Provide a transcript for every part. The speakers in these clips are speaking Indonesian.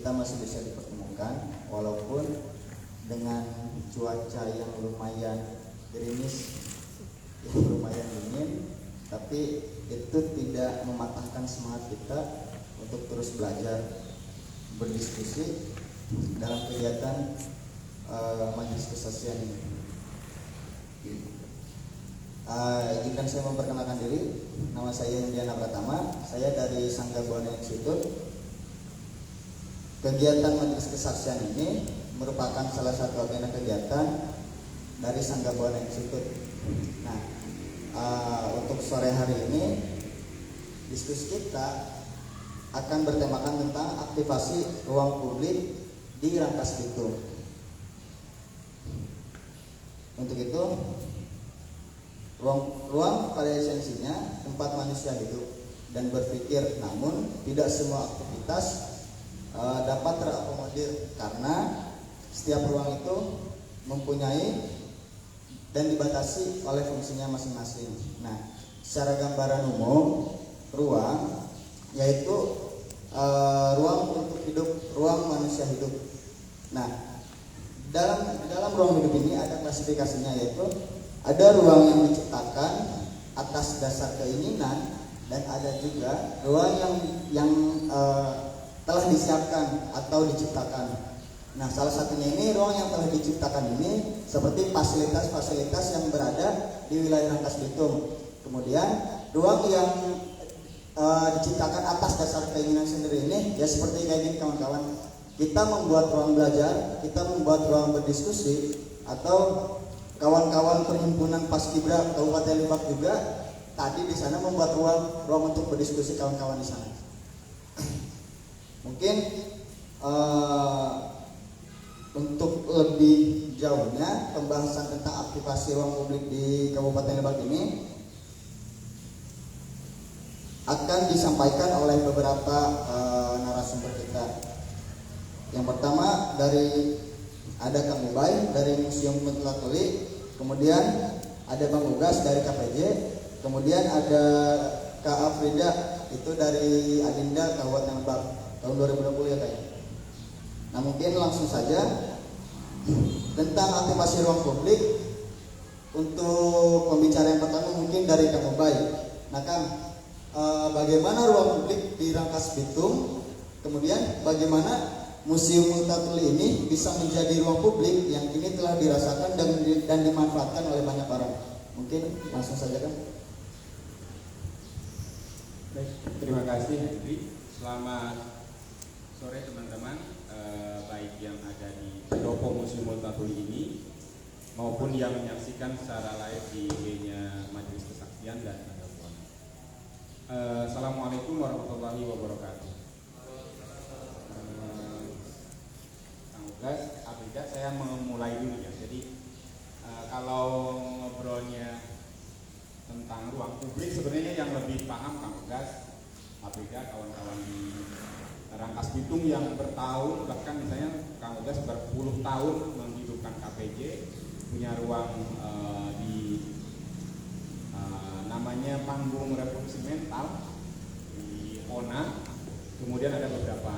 kita masih bisa dipertemukan walaupun dengan cuaca yang lumayan gerimis, yang lumayan dingin, tapi itu tidak mematahkan semangat kita untuk terus belajar, berdiskusi dalam kegiatan majelis kesaksian ini. Izinkan saya memperkenalkan diri. Nama saya Indiana Pratama. Saya dari Sangga Buana Institute. Kegiatan majelis kesaksian ini merupakan salah satu agenda kegiatan dari Sangga Buana Institute. Nah, untuk sore hari ini diskusi kita akan bertemakan tentang aktivasi ruang publik di Rangkas Bitung. Untuk itu, ruang pada esensinya tempat manusia hidup dan berpikir, namun tidak semua aktivitas dapat terakomodir karena setiap ruang itu mempunyai dan dibatasi oleh fungsinya masing-masing. Nah, secara gambaran umum, ruang yaitu ruang untuk hidup, ruang manusia hidup. Nah, dalam ruang hidup ini ada klasifikasinya, yaitu ada ruang yang diciptakan atas dasar keinginan dan ada juga ruang yang telah disiapkan atau diciptakan. Nah, salah satunya ini ruang yang telah diciptakan ini seperti fasilitas-fasilitas yang berada di wilayah Rangkas Bitung. Kemudian ruang yang diciptakan atas dasar keinginan sendiri ini ya seperti kayak gini kawan-kawan. Kita membuat ruang belajar, kita membuat ruang berdiskusi, atau kawan-kawan perhimpunan Paskibra Kabupaten Lebak juga tadi di sana membuat ruang untuk berdiskusi kawan-kawan di sana. Mungkin untuk lebih jauhnya pembahasan tentang aktivasi ruang publik di Kabupaten Lebak ini akan disampaikan oleh beberapa narasumber kita. Yang pertama ada Kang Ubay dari Museum Kuntulan Tuli, kemudian ada Bang Ugas dari KPJ, kemudian ada Kak Afrida itu dari Adinda Kabupaten Lebak tahun 2020 ya Kak. Nah, mungkin langsung saja tentang aktivasi ruang publik. Untuk pembicara yang pertama mungkin dari Kang Ubay. Nah Kang, bagaimana ruang publik di Rangkas Bitung, kemudian bagaimana Museum Kuntulan Tuli ini bisa menjadi ruang publik yang ini telah dirasakan dan dimanfaatkan oleh banyak orang. Mungkin langsung saja Kang. Baik, terima kasih Hendri. Selamat sore teman-teman, baik yang ada di pendopo Museum Kuntulan Tuli ini maupun yang menyaksikan secara live di IG-nya Majelis Kesaksian dan Sangga Buana. Assalamualaikum warahmatullahi wabarakatuh. Guys, Afrida, saya memulai dulu ya. Jadi kalau ngobrolnya tentang ruang publik sebenarnya yang lebih paham Kang Ugas, Afrida, kawan-kawan di Rangkas Bitung yang bertahun, bahkan misalnya Kang Ugas berpuluh tahun menghidupkan KPJ, punya ruang di namanya Panggung Revolusi Mental di ONA. Kemudian ada beberapa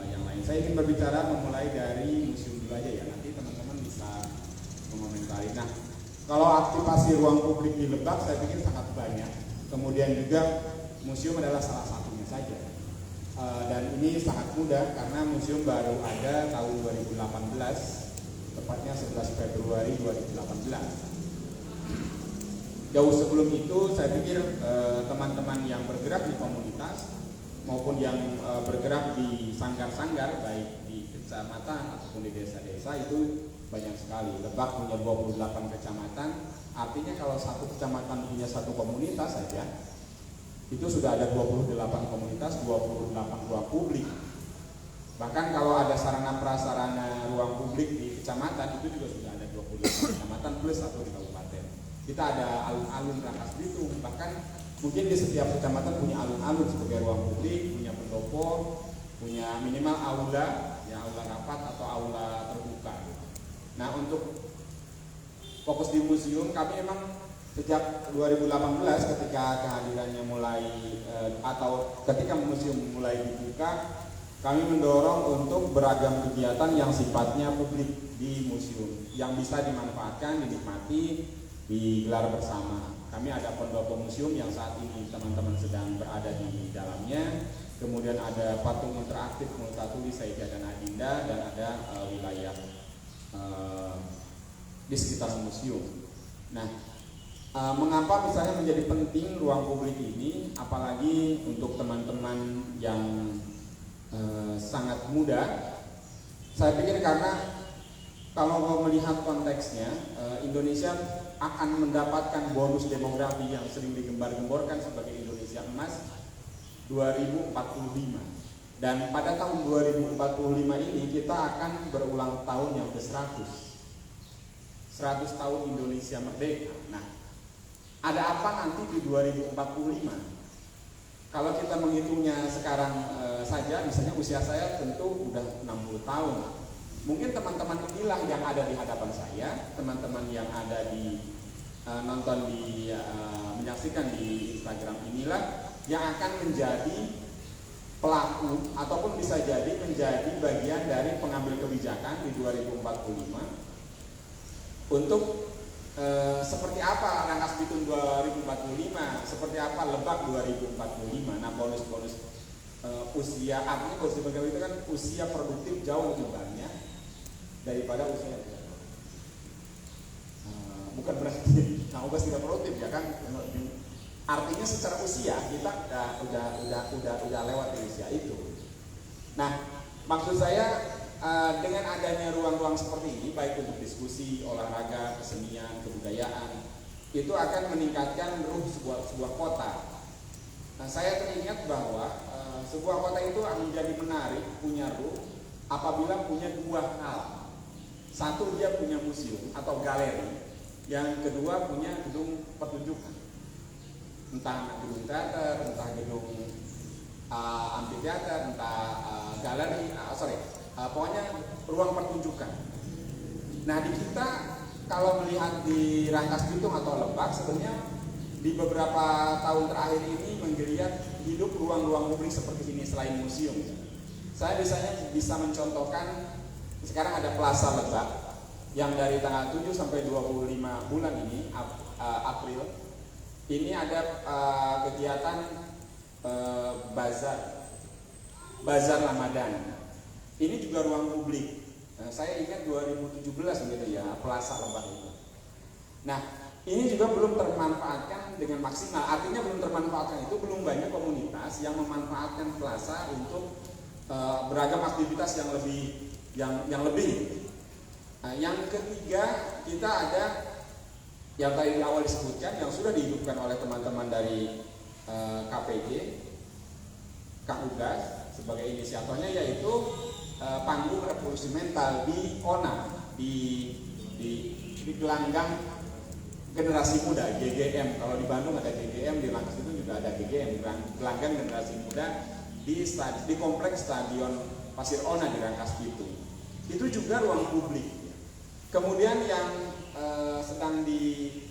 yang lain. Saya ingin berbicara memulai dari museum dulu aja ya. Nanti teman-teman bisa mengomentari. Nah, kalau aktivasi ruang publik di Lebak saya pikir sangat banyak. Kemudian juga museum adalah salah satunya saja. Dan ini sangat mudah karena museum baru ada tahun 2018, tepatnya 11 Februari 2018. Jauh sebelum itu saya pikir teman-teman yang bergerak di komunitas maupun yang bergerak di sanggar-sanggar baik di kecamatan ataupun di desa-desa itu banyak sekali. Lebak punya 28 kecamatan, artinya kalau satu kecamatan punya satu komunitas saja itu sudah ada 28 komunitas, 28 ruang publik. Bahkan kalau ada sarana prasarana ruang publik di kecamatan itu juga sudah ada 28 kecamatan plus satu di kabupaten. Kita ada alun-alun Rangkas Bitung, bahkan mungkin di setiap kecamatan punya alun-alun sebagai ruang publik, punya pendopo, punya minimal aula, ya aula rapat atau aula terbuka. Nah, untuk fokus di museum kami memang sejak 2018 ketika kehadirannya mulai atau ketika museum mulai dibuka, kami mendorong untuk beragam kegiatan yang sifatnya publik di museum, yang bisa dimanfaatkan, dinikmati, digelar bersama. Kami ada pendopo museum yang saat ini teman-teman sedang berada di dalamnya. Kemudian ada patung interaktif Multatuli Saida dan Adinda, dan ada wilayah di sekitar museum. Nah, mengapa misalnya menjadi penting ruang publik ini, apalagi untuk teman-teman yang sangat muda? Saya pikir karena kalau melihat konteksnya, Indonesia akan mendapatkan bonus demografi yang sering digembar-gemborkan sebagai Indonesia Emas 2045. Dan pada tahun 2045 ini kita akan berulang tahun yang ke-100. 100 tahun Indonesia merdeka. Nah, ada apa nanti di 2045? Kalau kita menghitungnya sekarang saja, misalnya usia saya tentu udah 60 tahun. Mungkin teman-teman inilah yang ada di hadapan saya, teman-teman yang ada di nonton di menyaksikan di Instagram inilah yang akan menjadi pelaku ataupun bisa jadi menjadi bagian dari pengambil kebijakan di 2045 untuk seperti apa Rangkas Bitung 2045, seperti apa Lebak 2045. Nah, bonus-bonus usia, artinya bonus demografi itu kan usia produktif jauh lebih banyak daripada usia bukan berarti Ubas tidak produktif ya kan, artinya secara usia kita udah lewat di usia itu. Nah, maksud saya dengan adanya ruang-ruang seperti ini, baik untuk diskusi, olahraga, kesenian, kebudayaan, itu akan meningkatkan ruh sebuah kota. Nah, saya teringat bahwa sebuah kota itu menjadi menarik, punya ruh apabila punya dua hal. Satu, dia punya museum atau galeri. Yang kedua, punya gedung pertunjukan. Entah gedung teater, entah gedung amfiteater, entah galeri, pokoknya ruang pertunjukan. Nah, di kita kalau melihat di Rangkas Bitung atau Lebak, sebenarnya di beberapa tahun terakhir ini menggeliat hidup ruang-ruang publik seperti ini selain museum. Saya biasanya bisa mencontohkan, sekarang ada Plaza Lebak yang dari tanggal 7 sampai 25 bulan ini, April, ini ada kegiatan bazar Ramadan. Ini juga ruang publik. Saya ingat 2017 gitu ya, Plaza Lebak itu. Nah, ini juga belum termanfaatkan dengan maksimal. Artinya belum termanfaatkan itu, belum banyak komunitas yang memanfaatkan plaza untuk beragam aktivitas yang lebih. Nah, yang ketiga, kita ada yang tadi di awal disebutkan, yang sudah dihidupkan oleh teman-teman dari KPJ, Kak Ugas sebagai inisiatornya, yaitu panggung revolusi mental di ONA, di gelanggang generasi muda, GGM. Kalau di Bandung ada GGM, di Rangkas itu juga ada GGM, gelanggang generasi muda di kompleks Stadion Pasir Ona di Rangkas Bitung. Itu juga ruang publik. Kemudian yang sedang diangkat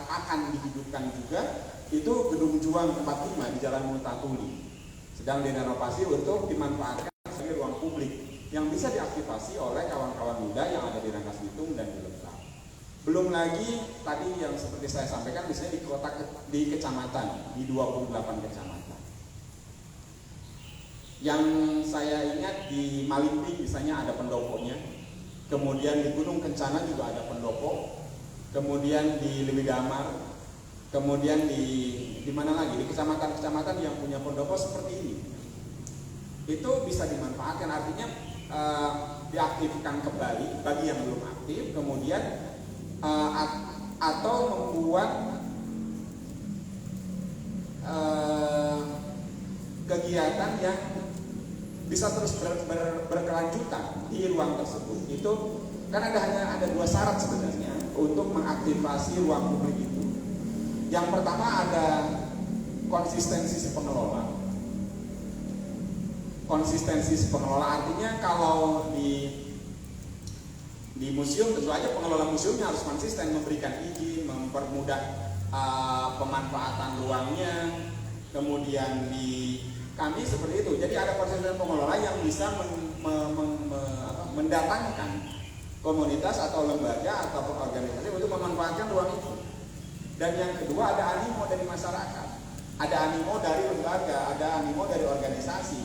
akan dihidupkan juga itu Gedung Juang 45 di Jalan Multatuli, sedang direnovasi untuk dimanfaatkan sebagai ruang publik yang bisa diaktifasi oleh kawan-kawan muda yang ada di Rangkas Bitung dan di Lebak. Belum lagi tadi yang seperti saya sampaikan, misalnya di kecamatan, di 28 kecamatan. Yang saya ingat di Malimpi misalnya ada pendoponya. Kemudian di Gunung Kencana juga ada pendopo. Kemudian di Lewi Damar. Kemudian di mana lagi? Di kecamatan-kecamatan yang punya pendopo seperti ini. Itu bisa dimanfaatkan, artinya diaktifkan kembali bagi yang belum aktif. Kemudian atau membuat kegiatan yang bisa terus berkelanjutan di ruang tersebut. Itu kan ada dua syarat sebenarnya untuk mengaktifasi ruang publik itu. Yang pertama ada konsistensi si pengelola. Konsistensi si pengelola artinya kalau di museum tentu aja pengelola museumnya harus konsisten memberikan izin, mempermudah pemanfaatan ruangnya. Kemudian di kami seperti itu. Jadi ada konsultan pengelola yang bisa mendatangkan komunitas atau lembaga atau organisasi untuk memanfaatkan ruang itu. Dan yang kedua ada animo dari masyarakat, ada animo dari lembaga, ada animo dari organisasi.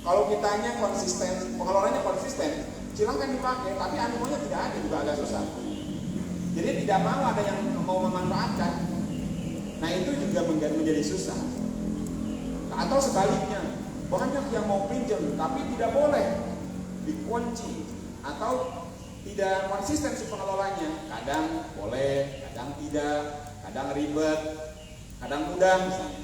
Kalau kitanya konsisten, pengelolanya konsisten, silakan dipakai, tapi animonya tidak ada, juga agak susah. Jadi tidak mau ada yang mau memanfaatkan. Nah itu juga menjadi susah. Atau sebaliknya, banyak yang mau pinjam tapi tidak boleh, dikunci atau tidak konsisten si pengelolanya. Kadang boleh, kadang tidak, kadang ribet, kadang mudah misalnya.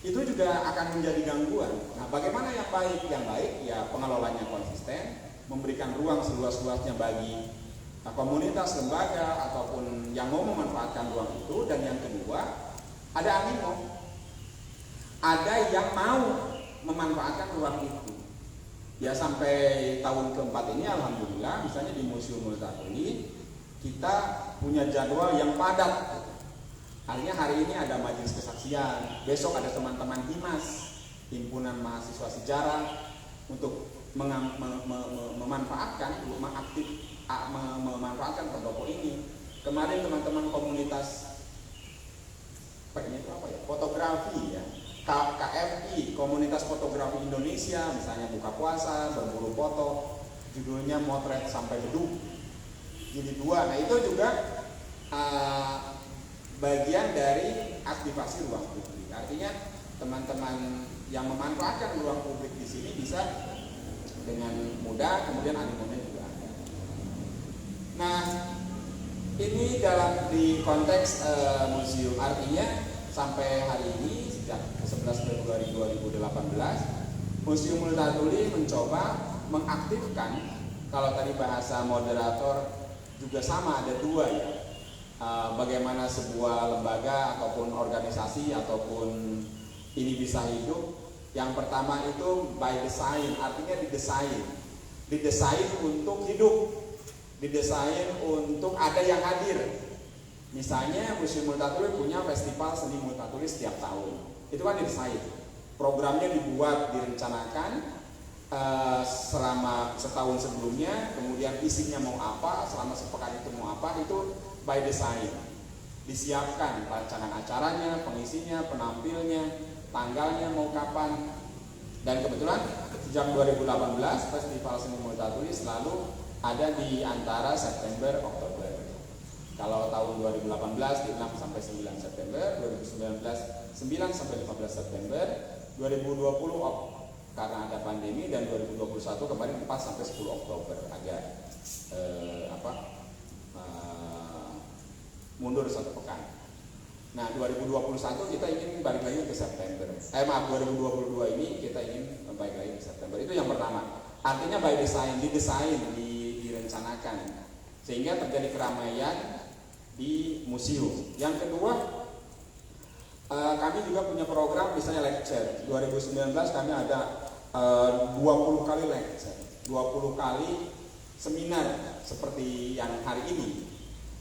Itu juga akan menjadi gangguan. Nah, bagaimana yang baik? Yang baik ya pengelolanya konsisten, memberikan ruang seluas-luasnya bagi komunitas, lembaga ataupun yang mau memanfaatkan ruang itu. Dan yang kedua, ada animo. Ada yang mau memanfaatkan ruang itu. Ya sampai tahun keempat ini alhamdulillah, misalnya di Museum Multatuli kita punya jadwal yang padat. Artinya hari ini ada majelis kesaksian, besok ada teman-teman HIMAS, himpunan mahasiswa sejarah, untuk memanfaatkan pendopo ini. Kemarin teman-teman komunitas fotografi ya, KFI, Komunitas Fotografi Indonesia, misalnya buka puasa, berburu foto, judulnya Motret Sampai Bedug, jilid 2. Nah itu juga bagian dari aktivasi ruang publik. Artinya teman-teman yang memanfaatkan ruang publik di sini bisa dengan mudah, kemudian animonya juga ada. Nah ini di konteks museum, artinya sampai hari ini sejak 11 Februari 2018 Museum Multatuli mencoba mengaktifkan, kalau tadi bahasa moderator juga sama, ada dua ya, bagaimana sebuah lembaga ataupun organisasi ataupun ini bisa hidup. Yang pertama itu by design, artinya didesain untuk hidup, didesain untuk ada yang hadir. Misalnya Museum Multatuli punya festival seni Multatuli setiap tahun, itu kan didesain, programnya dibuat, direncanakan selama setahun sebelumnya, kemudian isinya mau apa, selama sepekan itu mau apa, itu by design, disiapkan rancangan acaranya, pengisinya, penampilnya, tanggalnya mau kapan. Dan kebetulan sejak 2018 Festival Seni Multatuli selalu ada di antara September Oktober. Kalau tahun 2018 di 6 sampai 9 September, 2019 9 sampai 15 September, 2020 karena ada pandemi, dan 2021 kemarin 4 sampai 10 Oktober agak mundur satu pekan. Nah 2021 kita ingin balik lagi ke September. 2022 ini kita ingin balik lagi ke September. Itu yang pertama. Artinya by design, direncanakan sehingga terjadi keramaian di museum. Yang kedua, kami juga punya program misalnya lecture. 2019 kami ada 20 kali lecture, 20 kali seminar seperti yang hari ini,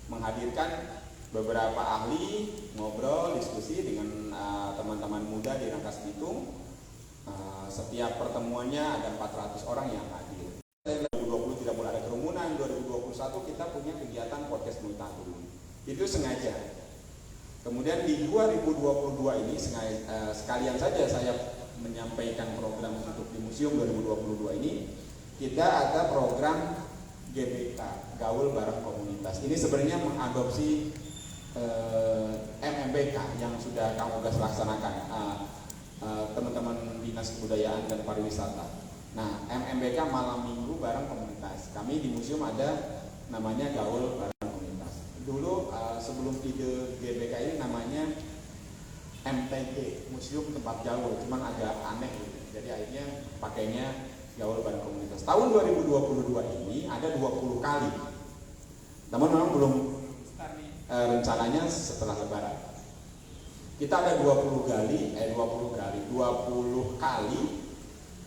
menghadirkan beberapa ahli, ngobrol, diskusi dengan teman-teman muda di Rangkas Bitung. Setiap pertemuannya ada 400 orang yang hadir. 2020 tidak boleh ada kerumunan. 2021 kita punya kegiatan podcast Multatuli. Itu sengaja. Kemudian di 2022 ini sekalian saja saya menyampaikan program untuk di museum 2022 ini, kita ada program GBK, Gaul Bareng Komunitas. Ini sebenarnya mengadopsi MMBK yang sudah Kang Ugas laksanakan, teman-teman Dinas Kebudayaan dan Pariwisata. Nah, MMBK malam minggu bareng komunitas. Kami di museum ada namanya Gaul Bareng Komunitas. Dulu sebelum ide GBK ini namanya MTG, Museum Tempat Gaul, cuman agak aneh gitu. Jadi akhirnya pakainya Gaul Bareng Komunitas. Tahun 2022 ini ada 20 kali. Namun memang belum rencananya setelah Lebaran. Kita ada 20 kali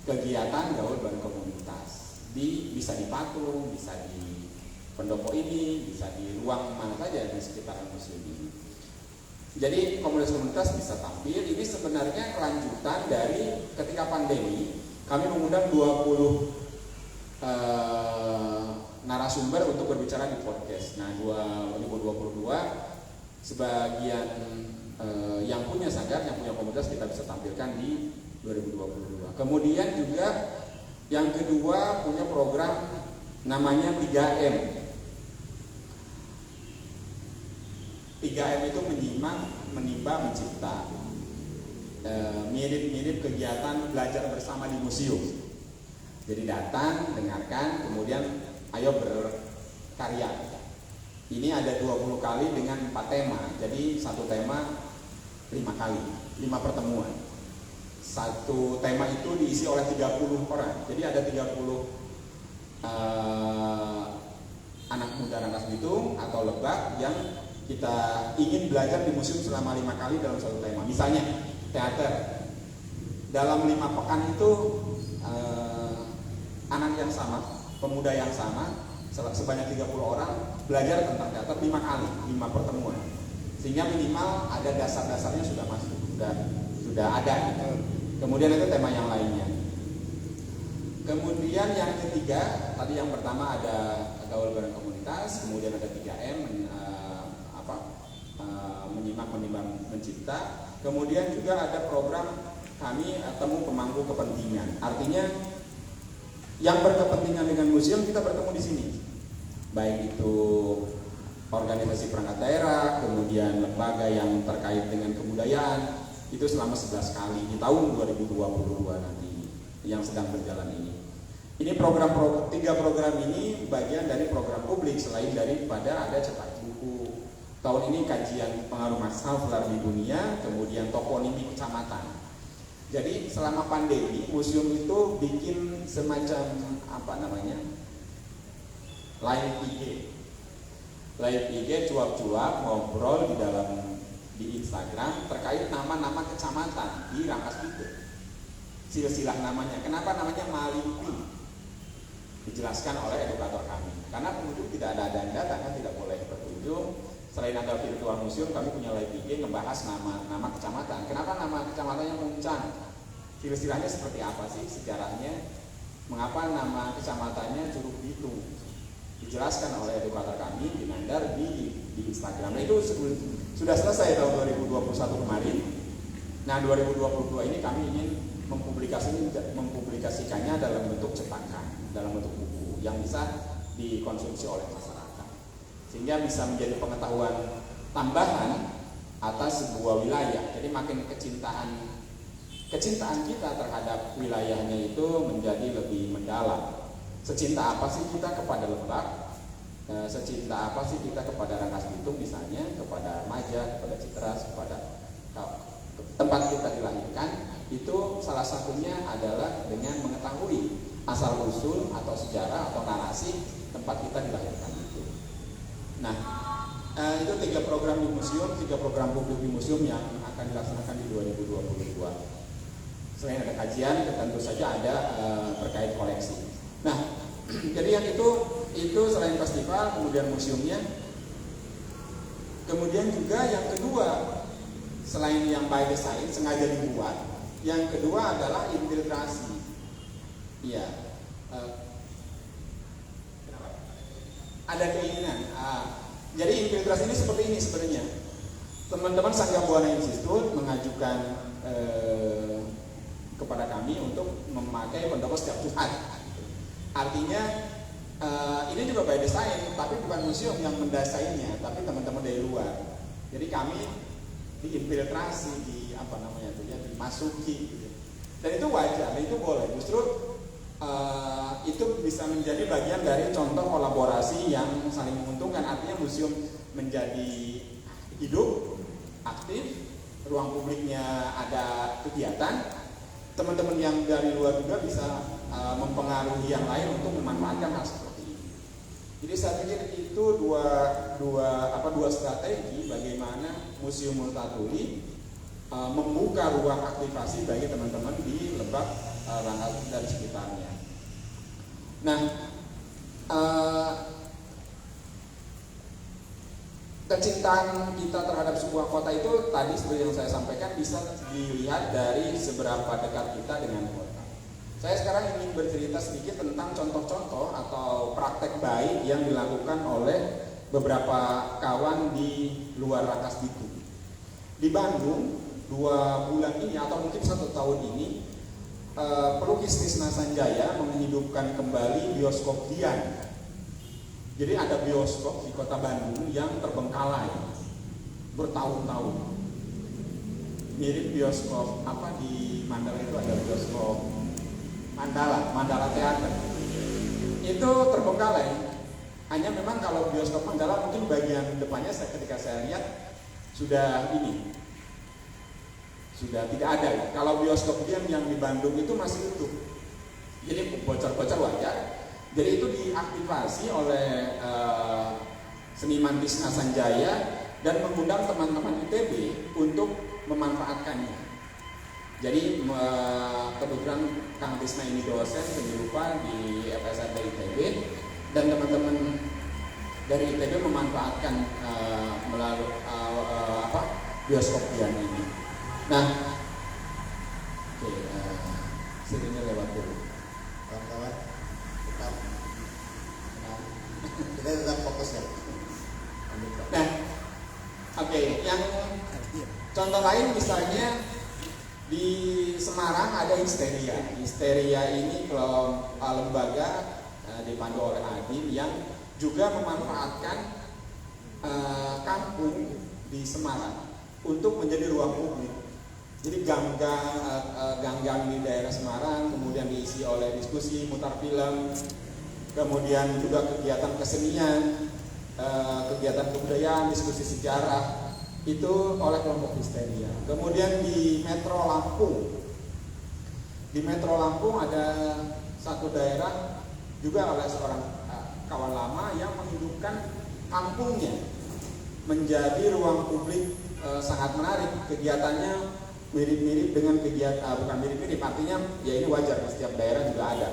kegiatan Gaul Bareng Komunitas. Bisa di Patung, bisa di pendopo ini, bisa di ruang mana saja di sekitaran museum ini. Jadi komunitas-komunitas bisa tampil. Ini sebenarnya kelanjutan dari ketika pandemi kami mengundang 20 narasumber untuk berbicara di podcast. Nah, 2022 sebagian yang punya sanggar, yang punya komunitas kita bisa tampilkan di 2022. Kemudian juga yang kedua punya program namanya 3M. 3M itu menimba, mencipta. Mirip-mirip kegiatan belajar bersama di museum. Jadi datang, dengarkan, kemudian ayo berkarya. Ini ada 20 kali dengan 4 tema. Jadi satu tema 5 kali, 5 pertemuan. Satu tema itu diisi oleh 30 orang. Jadi ada 30 anak muda Rangkas Bitung atau Lebak yang kita ingin belajar di museum selama 5 kali dalam satu tema. Misalnya teater. Dalam 5 pekan itu anak yang sama, pemuda yang sama, sebanyak 30 orang belajar tentang teater 5 kali, 5 pertemuan. Sehingga minimal ada dasar-dasarnya sudah masuk, sudah ada. Kemudian itu tema yang lainnya. Kemudian yang ketiga, tadi yang pertama ada gaul bareng komunitas, kemudian ada 3M, menyimak, menimbang, mencipta. Kemudian juga ada program kami temu pemangku kepentingan. Artinya yang berkepentingan dengan museum kita bertemu di sini. Baik itu organisasi perangkat daerah, kemudian lembaga yang terkait dengan kebudayaan, itu selama 11 kali di tahun 2022 nanti yang sedang berjalan ini. Ini tiga program ini bagian dari program publik selain daripada ada cetak buku. Tahun ini kajian pengaruh massal di dunia, kemudian toponimi kecamatan. Jadi selama pandemi museum itu bikin semacam live IG cuap-cuap ngobrol di Instagram terkait nama-nama kecamatan di Rangkas Bitung. Silsilah namanya. Kenapa namanya Malimpi? Dijelaskan oleh edukator kami. Karena pengunjung tidak ada data, kan tidak boleh berkunjung. Selain ada virtual museum, kami punya live IG ngebahas nama kecamatan. Kenapa nama kecamatannya Muncan? Silsilahnya seperti apa sih sejarahnya? Mengapa nama kecamatannya Curug Bitung? Dijelaskan oleh edukator kami di Nandar di Instagram. Nah, itu sudah selesai tahun 2021 kemarin. Nah, 2022 ini kami ingin mempublikasikannya dalam bentuk cetakan, dalam bentuk buku yang bisa dikonsumsi oleh masyarakat, sehingga bisa menjadi pengetahuan tambahan atas sebuah wilayah. Jadi makin kecintaan kita terhadap wilayahnya itu menjadi lebih mendalam. Secinta apa sih kita kepada Lebak? Secinta apa sih kita kepada Rangkas Bitung misalnya, kepada Maja, kepada Citeras, kepada tempat kita dilahirkan? Itu salah satunya adalah dengan mengetahui asal usul atau sejarah atau narasi tempat kita dilahirkan itu. Nah, itu 3 program di museum, 3 program publik di museum yang akan dilaksanakan di 2022. Selain ada kajian, tentu saja ada terkait koleksi. Nah, jadi yang itu selain festival, kemudian museumnya, kemudian juga yang kedua selain yang by design sengaja dibuat, yang kedua adalah infiltrasi. Iya, ada keinginan. Jadi infiltrasi ini seperti ini sebenarnya. Teman-teman Sangga Buana Institute mengajukan kepada kami untuk memakai pendopo setiap Jumat. Artinya ini juga by design, tapi bukan museum yang mendesainnya, tapi teman-teman dari luar. Jadi kami diinfiltrasi, dimasuki, gitu. Dan itu wajar, itu boleh. Justru itu bisa menjadi bagian dari contoh kolaborasi yang saling menguntungkan. Artinya museum menjadi hidup, aktif, ruang publiknya ada kegiatan. Teman-teman yang dari luar juga bisa mempengaruhi yang lain untuk memanfaatkan hal seperti ini. Jadi saya pikir itu dua strategi bagaimana Museum Multatuli membuka ruang aktivasi bagi teman-teman di Lebak, Rangkas dan sekitarnya. Nah, kecintaan kita terhadap sebuah kota itu tadi seperti yang saya sampaikan bisa dilihat dari seberapa dekat kita dengan kota. Saya sekarang ingin bercerita sedikit tentang contoh-contoh atau praktek baik yang dilakukan oleh beberapa kawan di luar Rangkas Bitung. Di Bandung 2 bulan ini atau mungkin 1 tahun ini pelukis Tisna Sanjaya menghidupkan kembali bioskop Dian. Jadi ada bioskop di kota Bandung yang terbengkalai bertahun-tahun. Mirip bioskop apa di Mandala itu ada bioskop Mandala Theater. Itu terbengkalai. Hanya memang kalau bioskop Mandala mungkin bagian depannya ketika saya lihat sudah tidak ada. Kalau bioskop yang di Bandung itu masih utuh. Jadi bocor-bocor wajar. Jadi itu diaktifasi oleh seniman Tisna Sanjaya dan mengundang teman-teman ITB untuk memanfaatkannya. Jadi kebetulan Kang Tisna ini dosen seni rupa di FSRD ITB dan teman-teman dari ITB memanfaatkan melalui bioskop Dian ini. Nah, sininya lewat dulu. Kawan-kawan, kita tetap fokus ya. Nah, oke, yang contoh lain misalnya di Semarang ada Histeria. Histeria ini lembaga dipandu oleh Adin yang juga memanfaatkan kampung di Semarang untuk menjadi ruang publik. Jadi gang-gang di daerah Semarang kemudian diisi oleh diskusi, mutar film, kemudian juga kegiatan kesenian, kegiatan kebudayaan, diskusi sejarah itu oleh kelompok Histeria. Kemudian di Metro Lampung ada satu daerah juga oleh seorang kawan lama yang menghidupkan kampungnya menjadi ruang publik sangat menarik. Kegiatannya mirip-mirip dengan kegiatan, bukan mirip-mirip, artinya ya ini wajar, setiap daerah juga ada.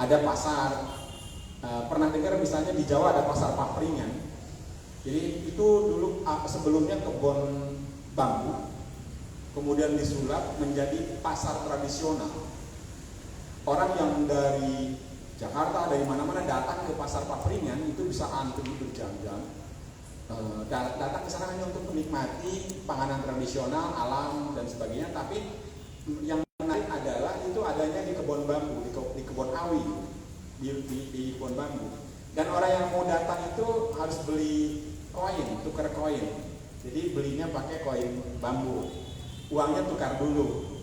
Ada pasar, pernah dengar misalnya di Jawa ada pasar papringan. Jadi itu dulu sebelumnya kebun bambu, kemudian disulap menjadi pasar tradisional. Orang yang dari Jakarta, dari mana-mana datang ke pasar papringan itu bisa antri berjam-jam. Datang ke sana hanya untuk menikmati panganan tradisional, alam dan sebagainya. Tapi yang menarik adalah itu adanya di kebun bambu, di kebun awi, di kebun bambu. Dan orang yang mau datang itu harus beli koin, tukar koin. Jadi belinya pakai koin bambu, uangnya tukar dulu.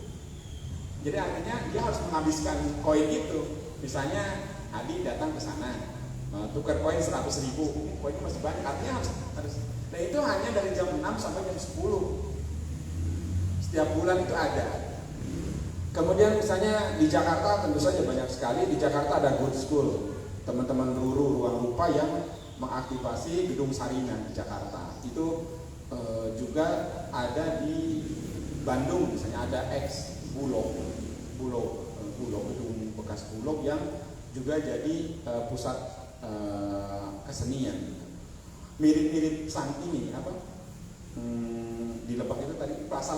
Jadi artinya dia harus menghabiskan koin itu. Misalnya Adi datang ke sana, tukar koin 100.000, koinnya masih banyak, artinya harus. Nah itu hanya dari jam 6 sampai jam 10. Setiap bulan itu ada. Kemudian misalnya di Jakarta tentu saja banyak sekali. Di Jakarta ada Good School, teman-teman ruang rupa yang mengaktifasi gedung Sarinah di Jakarta. Itu juga ada di Bandung, misalnya ada Bulog, gedung bekas Bulog yang juga jadi pusat kesenian. Mirip-mirip ini di Lebak itu tadi Plaza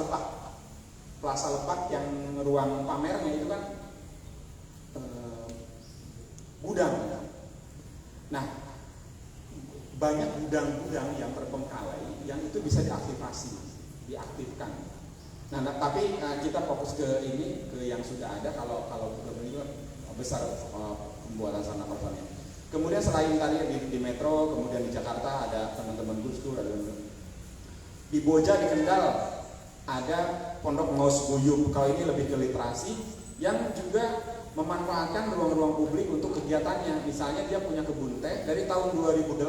Lebak yang ruang pamernya itu kan gudang. Nah, banyak gudang-gudang yang terbengkalai yang itu bisa diaktifkan. Nah, tapi kita fokus ke yang sudah ada. Kalau begini besar pembuatan sarana prasarana. Kemudian selain tadi di Metro, kemudian di Jakarta ada teman-teman Gus Dur, ada di Boja, di Kendal ada Pondok Ngaus Guyub. Kalau ini lebih ke literasi yang juga memanfaatkan ruang-ruang publik untuk kegiatannya. Misalnya dia punya kebun teh dari tahun 2008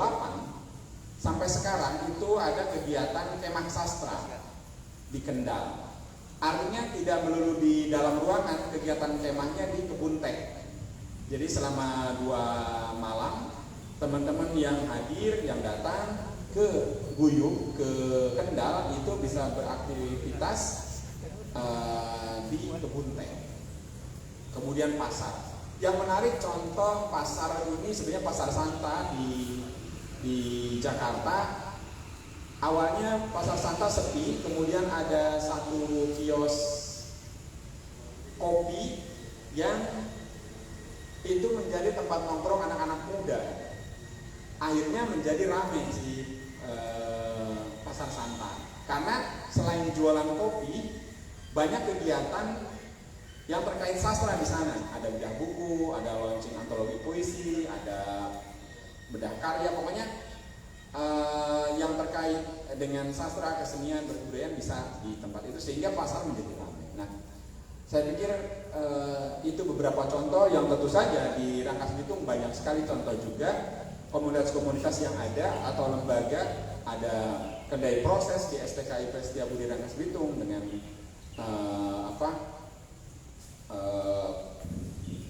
sampai sekarang itu ada kegiatan kemah sastra di Kendal. Artinya tidak melulu di dalam ruangan, kegiatan kemahnya di kebun teh. Jadi selama 2 malam teman-teman yang hadir, yang datang ke Guyub, ke Kendal itu bisa beraktivitas di kebun teh. Kemudian pasar. Yang menarik contoh pasar ini sebenarnya Pasar Santa di Jakarta awalnya Pasar Santa sepi, kemudian ada satu kios kopi yang itu menjadi tempat nongkrong anak-anak muda. Akhirnya menjadi ramai si Pasar Santa, karena selain jualan kopi, banyak kegiatan yang terkait sastra di sana. Ada bedah buku, ada launching antologi puisi, ada bedah karya, pokoknya yang terkait dengan sastra, kesenian, berbudayaan bisa di tempat itu, sehingga pasar menjadi ramai. Nah, saya pikir itu beberapa contoh yang tentu saja di Rangkas Bitung banyak sekali contoh juga komunitas-komunitas yang ada atau lembaga. Ada kedai proses di STKIP Setiabudi Rangkas Bitung dengan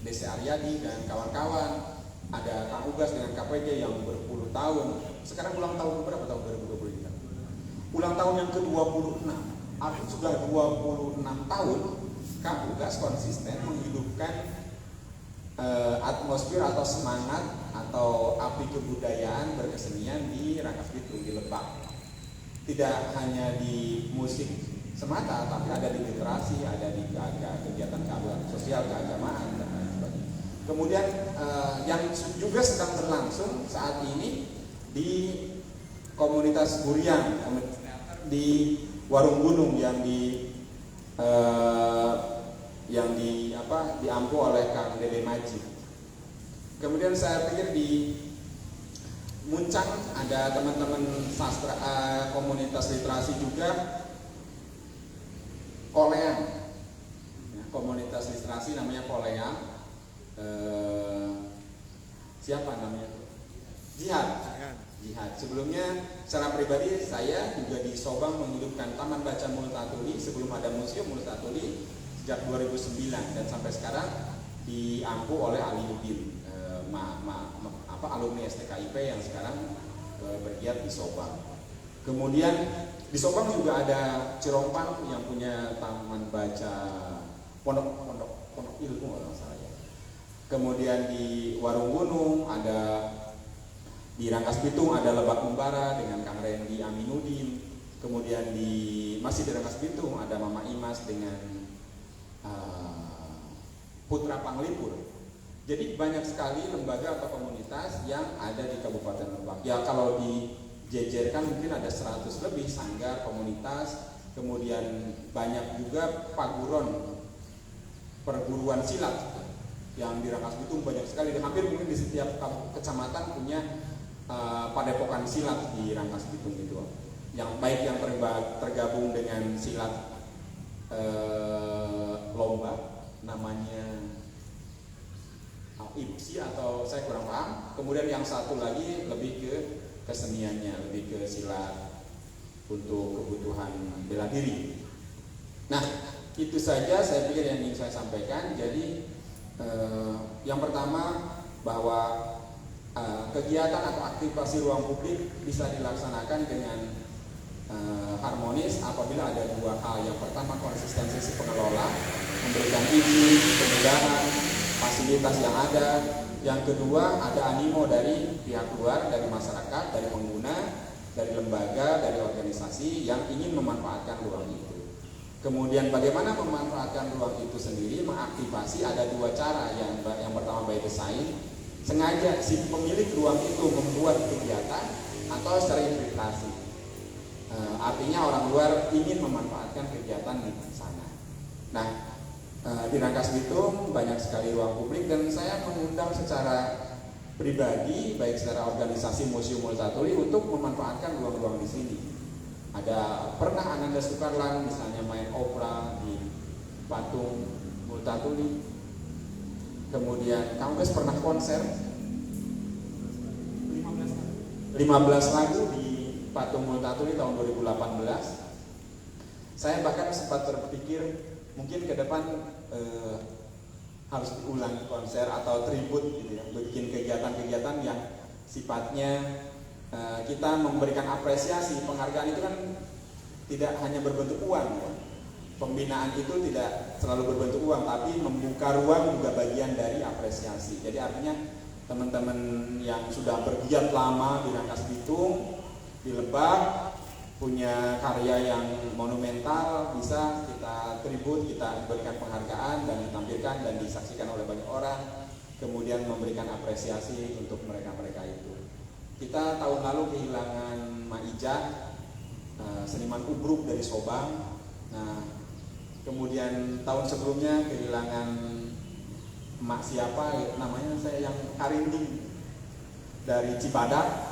DC Aryadi dan kawan-kawan. Ada Kang Ugas dengan KPJ yang berpuluh tahun. Sekarang ulang tahun berapa tahun 2020 ini? Ulang tahun yang ke-26. Artinya sudah 26 tahun Kang Ugas konsisten menghidupkan atmosfer atau semangat atau api kebudayaan berkesenian di Rangkas Bitung, di Lebak. Tidak hanya di musik semata, tapi ada di literasi, ada di kegiatan sosial, keagamaan, dan lain sebagainya. Kemudian yang juga sedang berlangsung saat ini di komunitas Burian, di Warung Gunung yang diampu oleh Kang Dede Majid. Kemudian saya pikir di Muncang ada teman-teman sastra, komunitas literasi juga, Koleang, ya, komunitas literasi namanya Koleang. Siapa namanya? Jihad. Sebelumnya secara pribadi saya juga di Sobang menghidupkan Taman Baca Multatuli sebelum ada Museum Multatuli sejak 2009 dan sampai sekarang diampu oleh Aliuddin, alumni STKIP yang sekarang bergiat di Sobang. Kemudian di Sobang juga ada Cirompang yang punya Taman Baca Pondok Ilmu kalau nggak salah ya. Kemudian di Warung Gunung ada, di Rangkas Bitung ada Lebak Membara dengan Kang Randy Aminuddin. Kemudian masih di Rangkas Bitung ada Mama Imas dengan Putra Panglipur. Jadi banyak sekali lembaga atau komunitas yang ada di Kabupaten Lebak. Ya kalau dijejerkan mungkin ada 100 lebih sanggar, komunitas. Kemudian banyak juga perguruan silat yang di Rangkas Bitung banyak sekali. Hampir mungkin di setiap kecamatan punya padepokan silat di Rangkas Bitung itu. Yang baik yang tergabung dengan silat lomba, namanya IPSI atau saya kurang paham. Kemudian yang satu lagi lebih ke keseniannya, lebih ke silat untuk kebutuhan bela diri. Nah, itu saja saya pikir yang ingin saya sampaikan. Jadi yang pertama bahwa kegiatan atau aktivasi ruang publik bisa dilaksanakan dengan harmonis apabila ada dua hal. Yang pertama, konsistensi si pengelola memberikan izin, kemudahan, fasilitas yang ada. Yang kedua, ada animo dari pihak luar, dari masyarakat, dari pengguna, dari lembaga, dari organisasi yang ingin memanfaatkan ruang itu. Kemudian bagaimana memanfaatkan ruang itu sendiri, mengaktifasi, ada dua cara. Yang pertama by design, sengaja si pemilik ruang itu membuat kegiatan, atau secara infiltrasi. Artinya orang luar ingin memanfaatkan kegiatan di sana. Nah, di Rangkas Bitung banyak sekali ruang publik dan saya mengundang secara pribadi, baik secara organisasi Museum Multatuli untuk memanfaatkan ruang-ruang di sini. Ada pernah Ananda Sukarlan misalnya main opera di patung Multatuli. Kemudian kamu guys pernah konser 15 lagu di patung Multatuli tahun 2018. Saya bahkan sempat berpikir mungkin ke depan harus diulang konser atau tribut gitu ya, bikin kegiatan-kegiatan yang sifatnya kita memberikan apresiasi. Penghargaan itu kan tidak hanya berbentuk uang ya. Pembinaan itu tidak selalu berbentuk uang, tapi membuka ruang juga bagian dari apresiasi. Jadi artinya teman-teman yang sudah bergiat lama di Rangkas Bitung, di Lebak, punya karya yang monumental bisa kita tribut, kita berikan penghargaan dan ditampilkan dan disaksikan oleh banyak orang, kemudian memberikan apresiasi untuk mereka-mereka itu. Kita tahun lalu kehilangan Maija, seniman ubruk dari Sobang. Nah, kemudian tahun sebelumnya kehilangan emak siapa namanya saya yang Karinding dari Cibadak.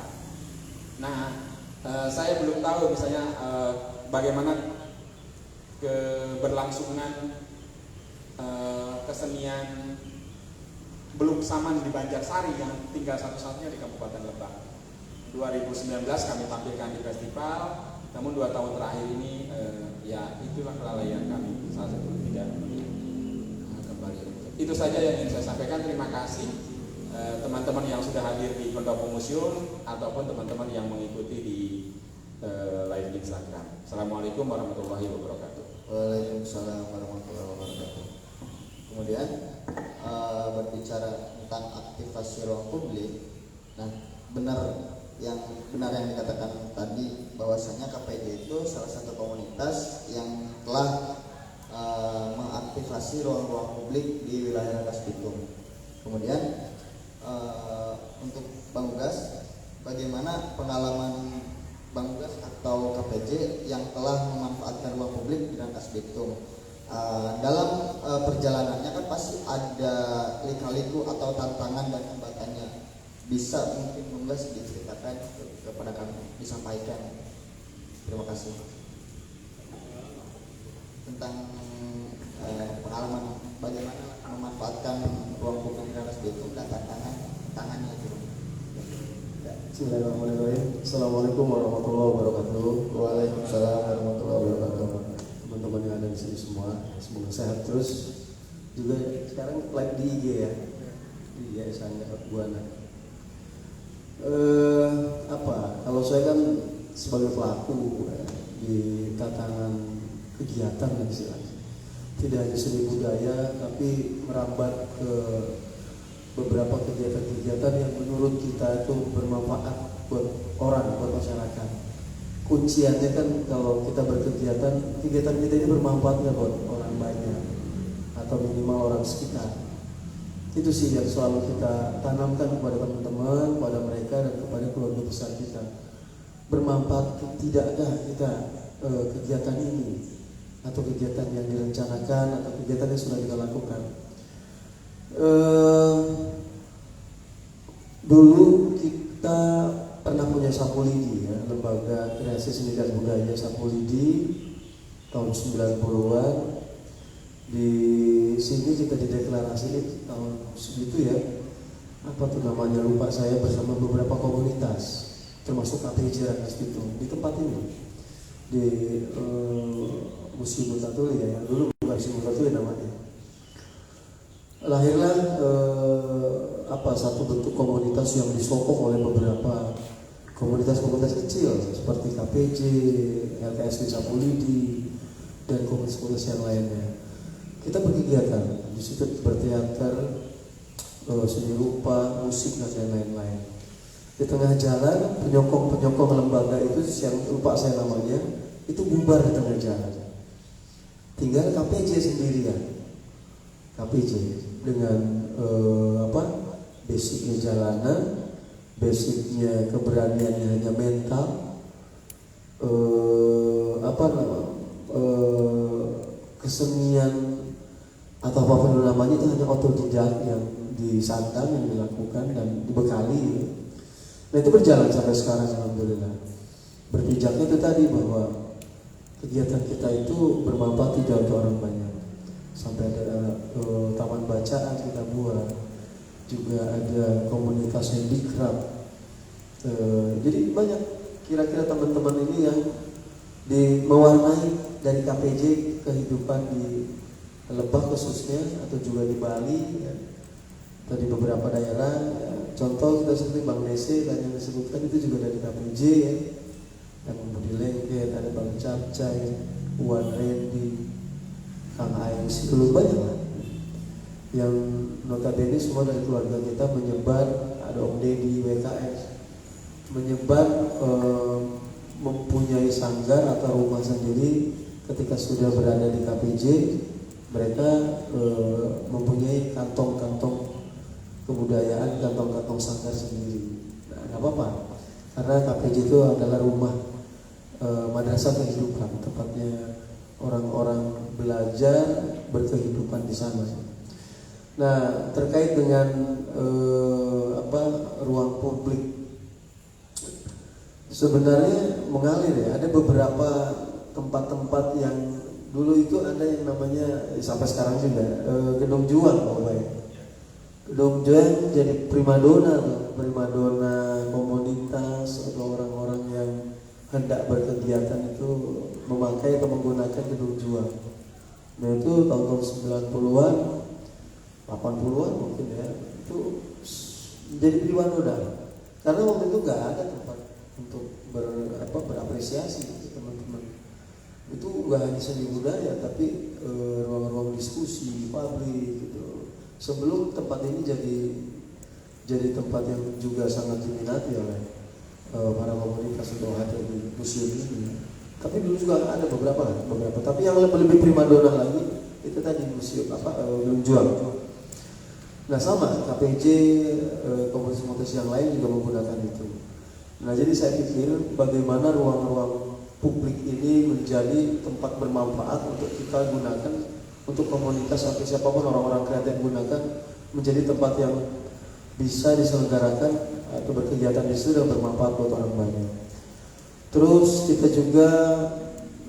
Nah, saya belum tahu misalnya bagaimana keberlangsungan kesenian belum saman di Banjarsari yang tinggal satu-satunya di Kabupaten Lebak. 2019 kami tampilkan di festival, namun 2 tahun terakhir ini ya itulah kelalaian kami, salah satu tidak kembali. Itu saja yang ingin saya sampaikan. Terima kasih teman-teman yang sudah hadir di Pendopo Museum ataupun teman-teman yang mengikuti di live Instagram. Assalamualaikum warahmatullahi wabarakatuh. Waalaikumsalam warahmatullahi wabarakatuh. Kemudian berbicara tentang aktivasi ruang publik, nah benar yang dikatakan tadi bahwasanya KPJ itu salah satu komunitas yang telah mengaktifasi ruang-ruang publik di wilayah Rangkas Bitung. Kemudian untuk Bang Ugas, bagaimana pengalaman Bang Ugas atau KPJ yang telah memanfaatkan ruang publik di Rangkas Bitung? Dalam perjalanannya kan pasti ada lika-liku atau tantangan dan hambatannya. Bisa mungkin Bang Ugas diceritakan kepada kami, disampaikan. Terima kasih. Tentang pengalaman bagaimana memanfaatkan ruang publik di Rangkas Bitung dan tantangannya itu. Bismillahirrahmanirrahim. Assalamualaikum warahmatullahi wabarakatuh. Waalaikumsalam warahmatullahi wabarakatuh. Teman-teman yang ada di sini semua, semoga sehat terus. Juga sekarang live di IG ya, di Yayasan Buana. Kalau saya kan sebagai pelaku di tatanan kegiatan dan istilahnya, tidak hanya seni budaya, tapi merambat ke beberapa kegiatan-kegiatan yang menurut kita itu bermanfaat buat orang, buat masyarakat. Kunciannya kan kalau kita berkegiatan, kegiatan kita ini bermanfaat nggak buat orang banyak atau minimal orang sekitar. Itu sih yang selalu kita tanamkan kepada teman-teman, kepada mereka dan kepada keluarga besar kita. Bermanfaat tidakkah kita kegiatan ini atau kegiatan yang direncanakan atau kegiatan yang sudah kita lakukan. Dulu kita pernah punya Sapu Lidi ya, lembaga kreasi seni dan budaya Sapu Lidi tahun 90-an. Di sini kita dideklarasikan tahun segitu ya, apa tuh namanya lupa saya, bersama beberapa komunitas termasuk KPJ Rangkas Bitung di tempat ini di Museum Mutatuli ya, yang dulu bukan Museum Mutatuli namanya. Lahirlah satu bentuk komunitas yang disokong oleh beberapa komunitas-komunitas kecil seperti KPJ, LKSD Sapu Lidi dan komunitas-komunitas yang lainnya. Kita berkegiatan di situ, berteater, seni rupa, musik dan lain-lain. Di tengah jalan penyokong lembaga itu yang lupa saya namanya, itu bubar di tengah jalan. Tinggal KPJ sendirian. KPJ dengan basicnya jalanan, basicnya keberaniannya hanya mental, kesenian atau apapun namanya itu hanya otodidak yang disandang, yang dilakukan dan dibekali. Nah itu berjalan sampai sekarang alhamdulillah. Berpijaknya itu tadi bahwa kegiatan kita itu bermanfaat tidak untuk orang banyak. Sampai ada taman bacaan kita buat, juga ada komunitas handicraft. Jadi banyak kira-kira teman-teman ini yang mewarnai dari KPJ kehidupan di Lebak khususnya atau juga di Bali ya, atau di beberapa daerah ya. Contoh kita seperti Bang Nese dan yang disebutkan itu juga dari KPJ ya, yang Budi Lengket, ada Bang Capcay, Wan Randy, Kang Aing, belum banyak lah yang notabene semua dari keluarga kita menyebar. Ada Om Deddy WKS menyebar mempunyai sanggar atau rumah sendiri ketika sudah berada di KPJ. Mereka mempunyai kantong-kantong kebudayaan, kantong-kantong sanggar sendiri. Nah, nggak apa-apa, karena KPJ itu adalah rumah madrasah kehidupan, tempatnya orang-orang belajar berkehidupan di sana. Nah, terkait dengan ruang publik, sebenarnya mengalir ya. Ada beberapa tempat-tempat yang dulu itu ada yang namanya sampai sekarang juga Gedung Juang, Gedung Juang jadi primadona komunitas atau orang-orang yang hendak berkegiatan itu memakai atau menggunakan Gedung Juang. Nah itu tahun 90-an, 80-an mungkin ya, itu jadi primadona. Karena waktu itu nggak ada tempat untuk berapresiasi teman-teman. Itu nggak hanya seni budaya, tapi ruang-ruang diskusi, pabrik gitu. Sebelum tempat ini jadi tempat yang juga sangat diminati oleh para komunitas untuk hadir di museum ini. Tapi dulu juga ada beberapa. Tapi yang lebih primadona lagi itu tadi museum Gedung Juang. Nah sama KPJ, komunitas-komunitas yang lain juga menggunakan itu. Nah jadi saya pikir bagaimana ruang-ruang publik ini menjadi tempat bermanfaat untuk kita gunakan, untuk komunitas atau siapapun orang-orang kreatif gunakan, menjadi tempat yang bisa diselenggarakan atau berkegiatan di situ dan bermanfaat buat orang banyak. Terus kita juga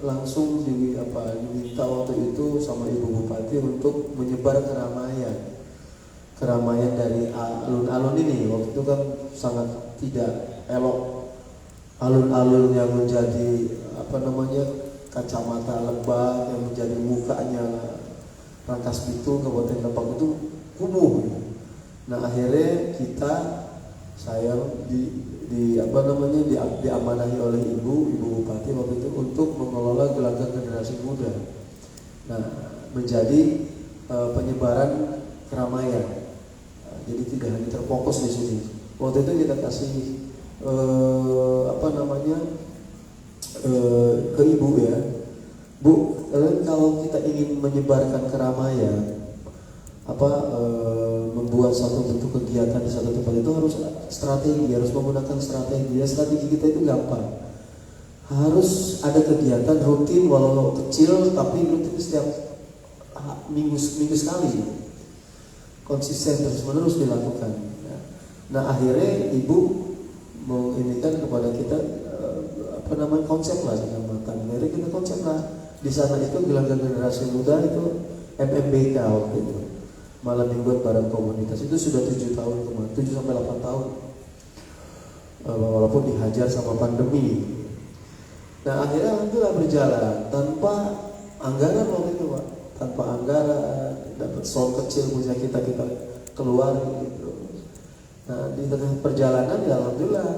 langsung diminta waktu itu sama Ibu Bupati untuk menyebar keramaian dari alun-alun ini. Waktu itu kan sangat tidak elok alun-alun yang menjadi kacamata Lebak, yang menjadi mukanya Rangkas Bitung, Kabupaten Lebak itu kumuh. Nah akhirnya saya diamanahi oleh Ibu Bupati waktu itu untuk mengelola Gelanggang Generasi Muda. Nah menjadi penyebaran keramaian. Jadi tidak hanya terfokus di sini. Waktu itu kita kasih ke Ibu ya, Bu, kalau kita ingin menyebarkan keramaian, membuat satu bentuk kegiatan di satu tempat itu harus strategi, harus menggunakan strategi. Ya, strategi kita itu gampang. Harus ada kegiatan rutin walau kecil, tapi rutin setiap minggu sekali, konsisten terus-menerus dilakukan. Nah akhirnya Ibu menginginkan kepada kita konsep lah kecamatan. Akhirnya kita konsep lah di sana itu Gelanggang Generasi Muda itu MMBK waktu itu, malam mingguan bareng komunitas. Itu sudah 7 sampai 8 tahun, walaupun dihajar sama pandemi. Nah akhirnya alhamdulillah berjalan tanpa anggaran waktu itu Pak, tanpa anggaran, dapat sound kecil punya kita keluar gitu. Nah di tengah perjalanan ya alhamdulillah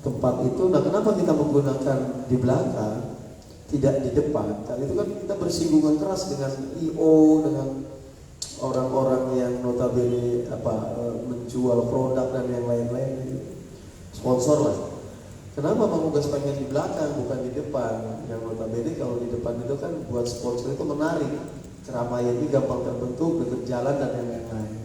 tempat itu. Nah kenapa kita menggunakan di belakang, tidak di depan? Karena itu kan kita bersinggungan keras dengan IO, dengan orang-orang yang notabene menjual produk dan yang lain-lain, sponsor lah. Kenapa Bang Ugas pengen di belakang bukan di depan? Yang notabene kalau di depan itu kan buat sponsor itu menarik, keramaian ini gampang terbentuk, dekat jalan dan yang lain-lain.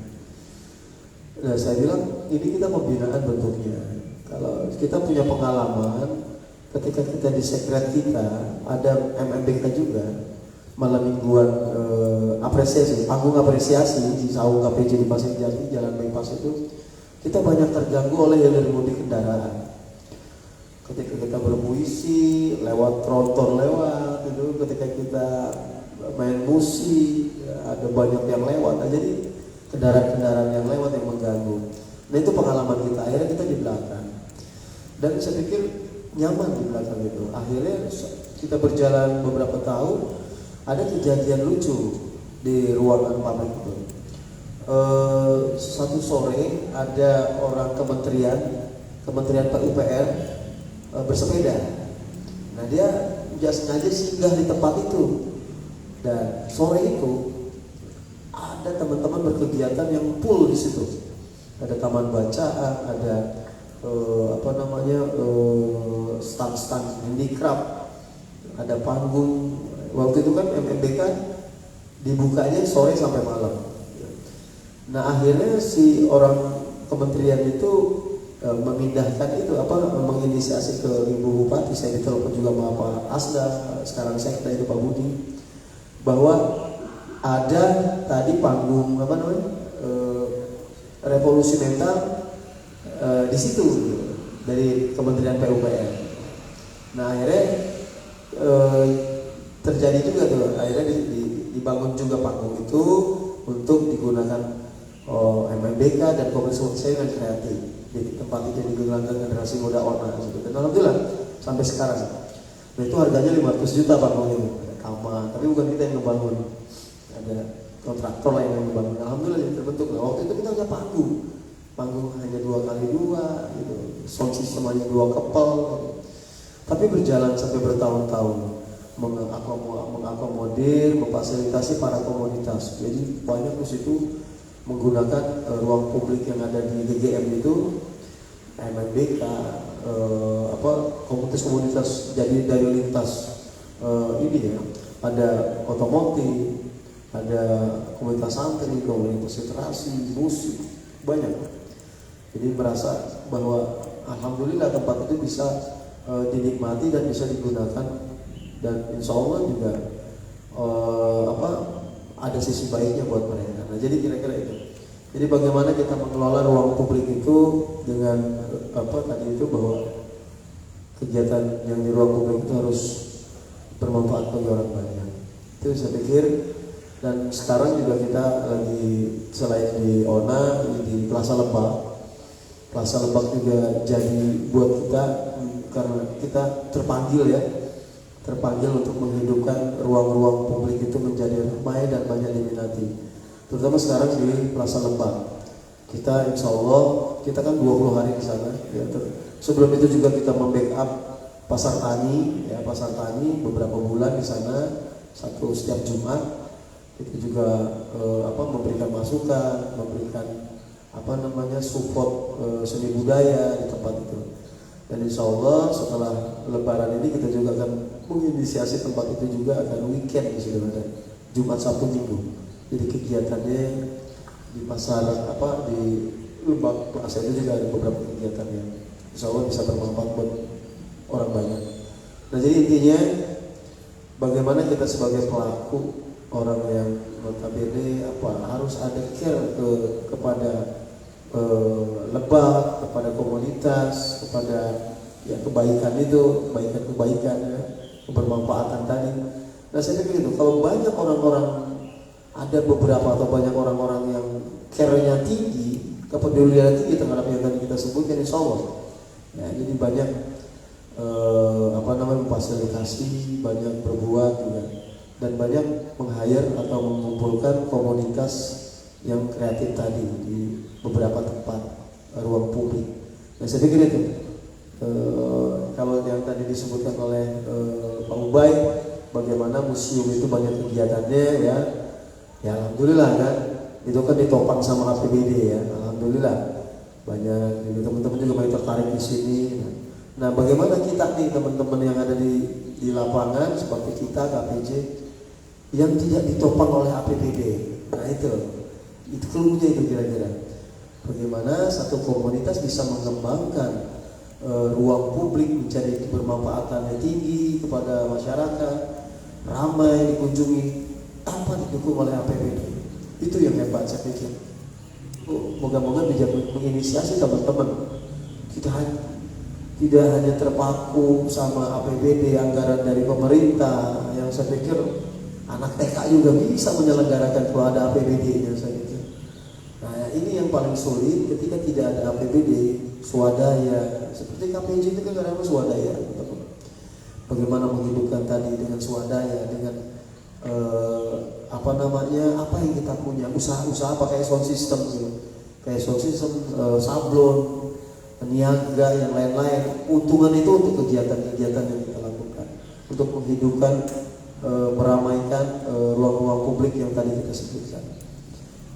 Nah saya bilang ini kita pembinaan bentuknya. Kalau kita punya pengalaman ketika kita di sekret kita ada MMBK juga, malam mingguan apresiasi, panggung apresiasi di Saung KPJ di Pasir Jati, Jalan Bypass itu, kita banyak terganggu oleh hilir mudik kendaraan. Ketika kita berpuisi, lewat tronton itu, ketika kita main musik, ada banyak yang lewat. Nah, jadi kendaraan-kendaraan yang lewat yang mengganggu. Nah itu pengalaman kita. Akhirnya kita di belakang. Dan saya pikir nyaman di belakang itu. Akhirnya kita berjalan beberapa tahun, ada kejadian lucu di ruangan pabrik itu. Satu sore ada orang Kementerian PUPR bersepeda. Nah dia sengaja singgah di tempat itu. Dan sore itu ada teman-teman berkegiatan yang full di situ. Ada taman bacaan, ada stand-stand handicraft, ada panggung. Waktu itu kan MMBK dibukanya sore sampai malam. Nah akhirnya si orang kementerian itu memindahkan itu menginisiasi ke Ibu Bupati, saya ditelepon juga sama Pak Asda, sekarang sekda itu Pak Budi, bahwa ada tadi panggung revolusi mental di situ dari Kementerian PUPR. Nah akhirnya terjadi juga tuh, akhirnya dibangun juga panggung itu untuk digunakan MMBK dan komunitas dan kreatif di tempat itu digunakan generasi muda ONA gitu. Dan alhamdulillah sampai sekarang. Nah itu harganya 500 juta panggung ini, ada kamar, tapi bukan kita yang ngebangun, ada kontraktor lain yang ngebangun. Alhamdulillah jadi terbentuk. Nah, waktu itu kita punya panggung hanya 2x2 gitu, sound system hanya 2 kepel, gitu. Tapi berjalan sampai bertahun-tahun mengakomodir, memfasilitasi para komunitas. Jadi banyak di situ menggunakan ruang publik yang ada di GGM itu, MMBK, komunitas jadi dari lintas ini ya, ada otomotif, ada komunitas santri, komunitas literasi, musik, banyak. Jadi merasa bahwa alhamdulillah tempat itu bisa dinikmati dan bisa digunakan, dan insya Allah juga ada sisi baiknya buat mereka. Nah jadi kira-kira itu. Jadi bagaimana kita mengelola ruang publik itu dengan tadi itu, bahwa kegiatan yang di ruang publik itu harus bermanfaat bagi orang banyak. Itu saya pikir. Dan sekarang juga kita lagi selain di ONA, di Plaza Lebak. Plaza Lebak juga jadi buat kita, karena kita terpanggil untuk menghidupkan ruang-ruang publik itu menjadi ramai dan banyak diminati. Terutama sekarang di Plaza Lebak. Kita insya Allah, kita kan 20 hari di sana. Ya, sebelum itu juga kita membackup Pasar Tani, ya Pasar Tani beberapa bulan di sana, setiap Jumat. Itu juga memberikan masukan, memberikan support seni budaya di tempat itu. Dan insya Allah setelah Lebaran ini kita juga akan menginisiasi tempat itu juga akan weekend di situ, ada Jumat, Sabtu, Minggu. Jadi kegiatannya di pasar di Lebak Plaza itu juga ada beberapa kegiatan yang insya Allah bisa bermanfaat buat orang banyak. Nah jadi intinya bagaimana kita sebagai pelaku, orang yang notabene harus ada care kepada Lebak, kepada komunitas, kepada ya kebaikan itu, kebaikan ya, kebermanfaatan tadi. Nah saya pikir itu, kalau banyak orang-orang, ada beberapa atau banyak orang-orang yang care-nya tinggi, kepedulian tinggi terhadap yang tadi kita sebutkan, insya Allah. Ya, jadi banyak memfasilitasi, banyak berbuat juga, dan banyak meng-hire atau mengumpulkan komunitas yang kreatif tadi di beberapa tempat ruang publik. Nah saya pikir itu kalau yang tadi disebutkan oleh Pak Ubay, bagaimana museum itu banyak kegiatannya ya alhamdulillah kan, itu kan ditopang sama APBD ya, alhamdulillah banyak teman-teman juga banyak tertarik di sini. Nah bagaimana kita nih teman-teman yang ada di lapangan seperti kita KPJ yang tidak ditopang oleh APBD. Nah itu clue-nya itu kira-kira. Bagaimana satu komunitas bisa mengembangkan ruang publik menjadi kebermanfaatannya tinggi kepada masyarakat, ramai dikunjungi tanpa didukung oleh APBD. Itu yang hebat saya pikir. Moga-moga bisa menginisiasi teman-teman. Kita tidak hanya terpaku sama APBD, anggaran dari pemerintah, yang saya pikir anak TK juga bisa menyelenggarakan kalau ada APBD-nya saya pikir. Nah ini yang paling sulit ketika tidak ada APBD, swadaya, seperti KPJ itu kan ada swadaya. Bagaimana menghidupkan tadi dengan swadaya, dengan apa yang kita punya, usaha-usaha pakai sound system gitu, kayak sound system, sablon, niaga, yang lain-lain. Untungan itu untuk kegiatan-kegiatan yang kita lakukan untuk menghidupkan, meramaikan ruang-ruang publik yang tadi kita sebutkan.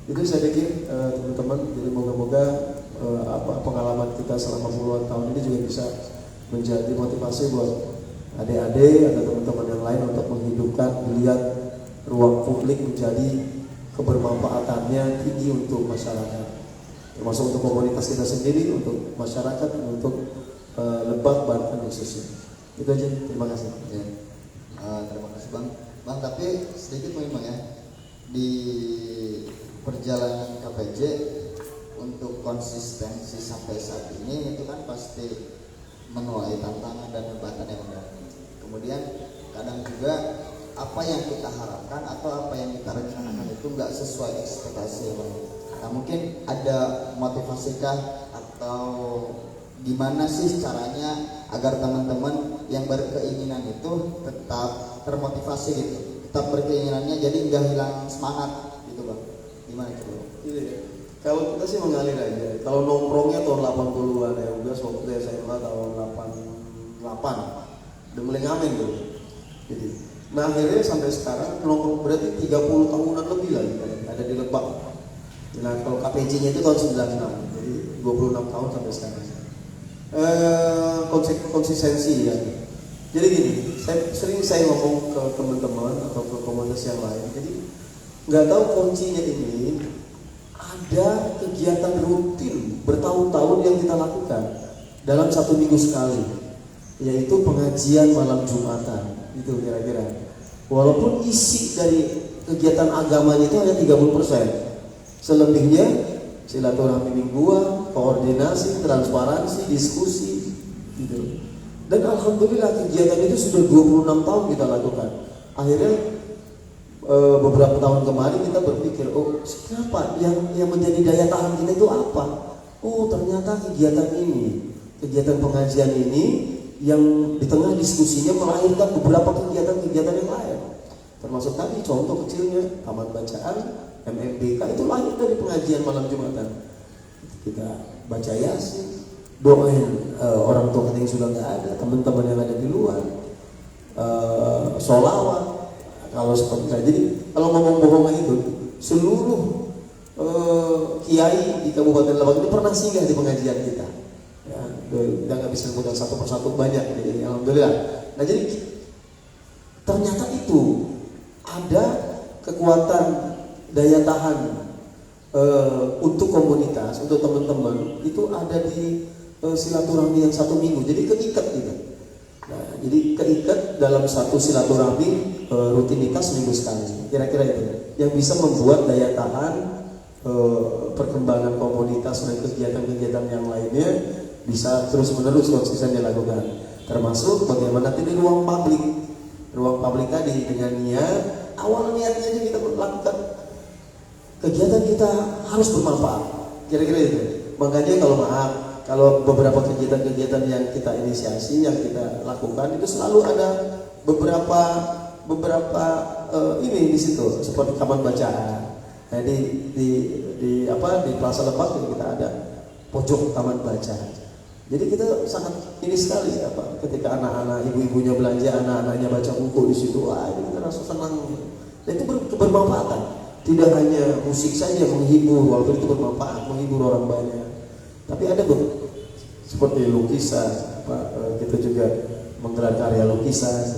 Itu saya pikir teman-teman, jadi moga-moga pengalaman kita selama puluhan tahun ini juga bisa menjadi motivasi buat adik-adik atau teman-teman yang lain untuk menghidupkan, melihat ruang publik menjadi kebermanfaatannya tinggi untuk masyarakat, termasuk untuk komunitas kita sendiri, untuk masyarakat, dan untuk Lebak, Banten khususnya. Itu aja, terima kasih. Ya. Terima kasih Bang. Bang, tapi sedikit memang ya, di perjalanan KPJ untuk konsistensi sampai saat ini itu kan pasti menuai tantangan dan hambatan yang benar. Kemudian kadang juga apa yang kita harapkan atau apa yang kita rencanakan itu nggak sesuai ekspektasi ya Bang. Nah mungkin ada motivasikah atau gimana sih caranya agar teman-teman yang berkeinginan itu tetap termotivasi gitu, tetap berkeinginannya, jadi nggak hilang semangat gitu Bang. Gimana itu Bang? Gitu ya. Kalau kita sih mengalir aja. Kalau nongkrongnya tahun 80-an ya, udah waktu SMA tahun 88 udah mulai ngamen tuh. Jadi, nah akhirnya sampai sekarang nongkrong berarti 30 tahunan lebih lagi kan, ada di Lebak. Nah kalau KPJ-nya itu tahun 96, jadi 26 tahun sampai sekarang. Konsistensi ya. Jadi gini, saya ngomong ke teman-teman atau ke komunitas yang lain. Jadi nggak tahu kuncinya ini, ada kegiatan rutin bertahun-tahun yang kita lakukan dalam 1 minggu sekali, yaitu pengajian malam Jumatan. Itu kira-kira. Walaupun isi dari kegiatan agamanya itu hanya 30%, selebihnya silaturahmi mingguan, koordinasi, transparansi, diskusi, gitu. Dan alhamdulillah kegiatan itu sudah 26 tahun kita lakukan. Akhirnya beberapa tahun kemarin kita berpikir, oh kenapa yang menjadi daya tahan kita itu apa? Oh ternyata kegiatan ini, kegiatan pengajian ini yang di tengah diskusinya melahirkan beberapa kegiatan-kegiatan yang lain. Termasuk tadi contoh kecilnya taman bacaan MMBK itu lahir dari pengajian malam Jumatan. Kita baca Yasin, doain orang tua kita yang sudah nggak ada, teman-teman yang ada di luar, sholawat. Kalau seperti itu, jadi kalau ngomong-ngomong itu, seluruh kiai di Kabupaten Lebak ini pernah singgah di pengajian kita. Ya, kita nggak bisa sebutkan satu persatu, banyak. Jadi alhamdulillah. Nah jadi ternyata itu ada kekuatan daya tahan untuk komunitas, untuk teman-teman itu ada di silaturahmi yang 1 minggu. Jadi keikat gitu. Nah, jadi keikat dalam satu silaturahmi rutinitas seminggu sekali. Kira-kira itu yang bisa membuat daya tahan perkembangan komunitas dan kegiatan-kegiatan yang lainnya bisa terus-menerus konsisten dilakukan. Termasuk bagaimana di ruang publik tadi dengan niat, awal niatnya aja kita melakukan kegiatan kita harus bermanfaat. Kira-kira itu. Makanya kalau beberapa kegiatan-kegiatan yang kita inisiasi, yang kita lakukan itu selalu ada beberapa ini di situ, seperti taman bacaan. Nah, di Plaza Lebak kita ada pojok taman bacaan. Jadi kita sangat ini sekali ketika anak-anak ibu-ibunya belanja, anak-anaknya baca buku di situ, ini kita rasa senang. Dan itu bermanfaatan. Tidak hanya musik saja menghibur, walaupun itu bermanfaat, menghibur orang banyak. Tapi ada seperti lukisan, kita juga menggelar karya lukisan.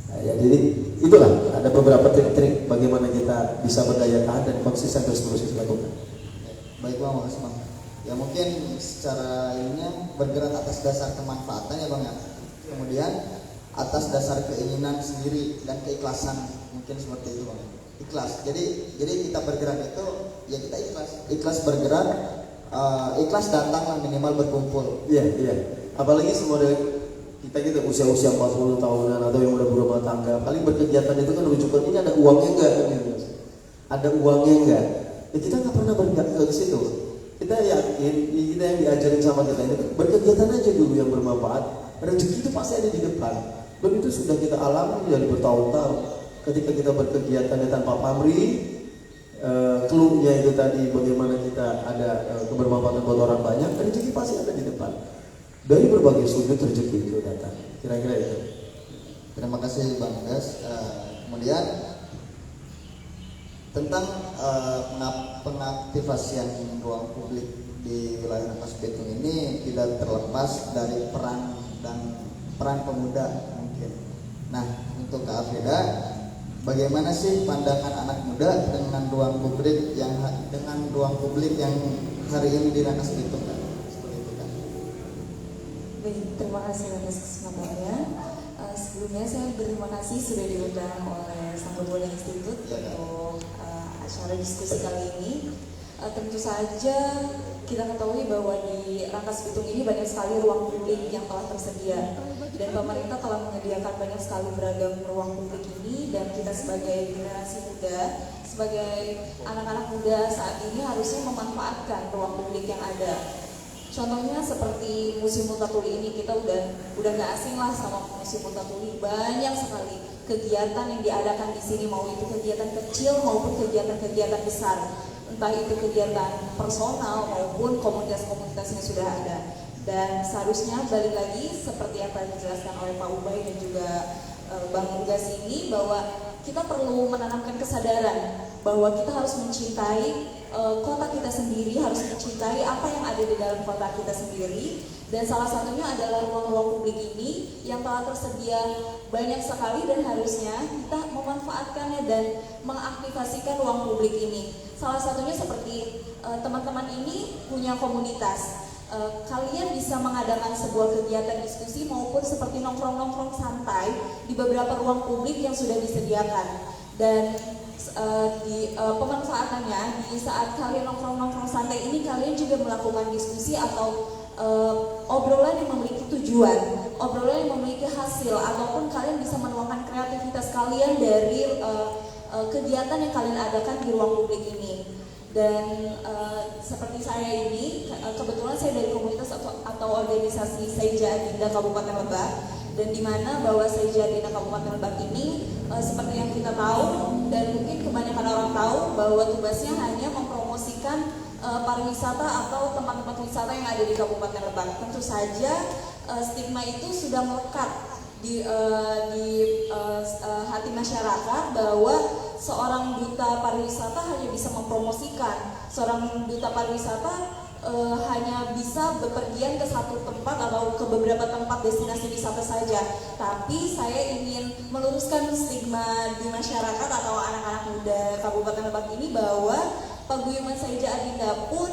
Nah, ya, jadi itulah ada beberapa trik-trik bagaimana kita bisa berdaya tahan dan konsisten terus-menerus dilakukan. Baik Bang, makasih Bang. Ya mungkin secara ininya bergerak atas dasar kemanfaatan ya Bang ya. Kemudian atas dasar keinginan sendiri dan keikhlasan, mungkin seperti itu Bang. Ikhlas. Jadi kita bergerak itu ya kita ikhlas bergerak, ikhlas datang lah, minimal berkumpul. Iya. Apalagi semua dari kita usia 40 tahunan atau yang udah berumah tangga, paling berkegiatan itu kan rujukan ini ada uangnya enggak kan gitu. Ada uangnya enggak? Ya kita nggak pernah bergerak ke situ. Kita yakin, kita yang diajarin sama kita ini berkegiatan aja dulu yang bermanfaat. Rezeki itu pasti ada di depan. Dan itu sudah kita alami dari bertahun-tahun. Ketika kita berkegiatan tanpa pamrih, keluhnya itu tadi bagaimana kita ada kebermanfaatan buat orang banyak, rezeki pasti ada di depan. Dari berbagai sudut rezeki itu datang. Kira-kira itu. Terima kasih Bang Gas. Kemudian tentang pengaktifasian ruang publik di wilayah wilayah Rangkas Bitung ini tidak terlepas dari peran pemuda mungkin. Nah, untuk Kak Afida, bagaimana sih pandangan anak muda dengan ruang publik yang hari ini di Rangkas Bitung, Kak? Seperti itu, Kak. Baik, terima kasih atas kesempatannya. Sebelumnya saya berterima kasih sudah diundang oleh Sanggulbola Institute untuk acara diskusi kali ini. Tentu saja kita ketahui bahwa di Rangkas Bitung ini banyak sekali ruang publik yang telah tersedia, dan pemerintah telah menyediakan banyak sekali beragam ruang publik ini, dan kita sebagai generasi muda, sebagai anak-anak muda saat ini harusnya memanfaatkan ruang publik yang ada. Contohnya seperti Museum Multatuli ini, kita udah nggak asing lah sama Museum Multatuli. Banyak sekali kegiatan yang diadakan di sini, mau itu kegiatan kecil maupun kegiatan besar, entah itu kegiatan personal maupun komunitas-komunitas yang sudah ada. Dan seharusnya balik lagi seperti yang tadi dijelaskan oleh Pak Ubay dan juga Bang Ugas ini, bahwa kita perlu menanamkan kesadaran bahwa kita harus mencintai kota kita sendiri, harus mencintai apa yang ada di dalam kota kita sendiri, dan salah satunya adalah ruang-ruang publik ini yang telah tersedia banyak sekali, dan harusnya kita memanfaatkannya dan mengaktifasikan ruang publik ini. Salah satunya seperti teman-teman ini punya komunitas. Kalian bisa mengadakan sebuah kegiatan diskusi maupun seperti nongkrong-nongkrong santai di beberapa ruang publik yang sudah disediakan, dan pemanfaatannya di saat kalian nongkrong-nongkrong santai ini, kalian juga melakukan diskusi atau obrolan yang memiliki tujuan, obrolan yang memiliki hasil, ataupun kalian bisa menuangkan kreativitas kalian dari kegiatan yang kalian adakan di ruang publik ini. Dan seperti saya ini, kebetulan saya dari komunitas atau organisasi Seija Adinda Kabupaten Lebak, dan di mana bahwa Seija Adinda Kabupaten Lebak ini seperti yang kita tahu dan mungkin kebanyakan orang tahu, bahwa tugasnya hanya mempromosikan pariwisata atau tempat-tempat wisata yang ada di Kabupaten Lebak. Tentu saja stigma itu sudah melekat di hati masyarakat bahwa seorang duta pariwisata hanya bisa mempromosikan, seorang duta pariwisata hanya bisa bepergian ke satu tempat atau ke beberapa tempat destinasi wisata saja. Tapi saya ingin meluruskan stigma di masyarakat atau anak-anak muda Kabupaten Lebak ini, bahwa Paguyuban Seija Adinda pun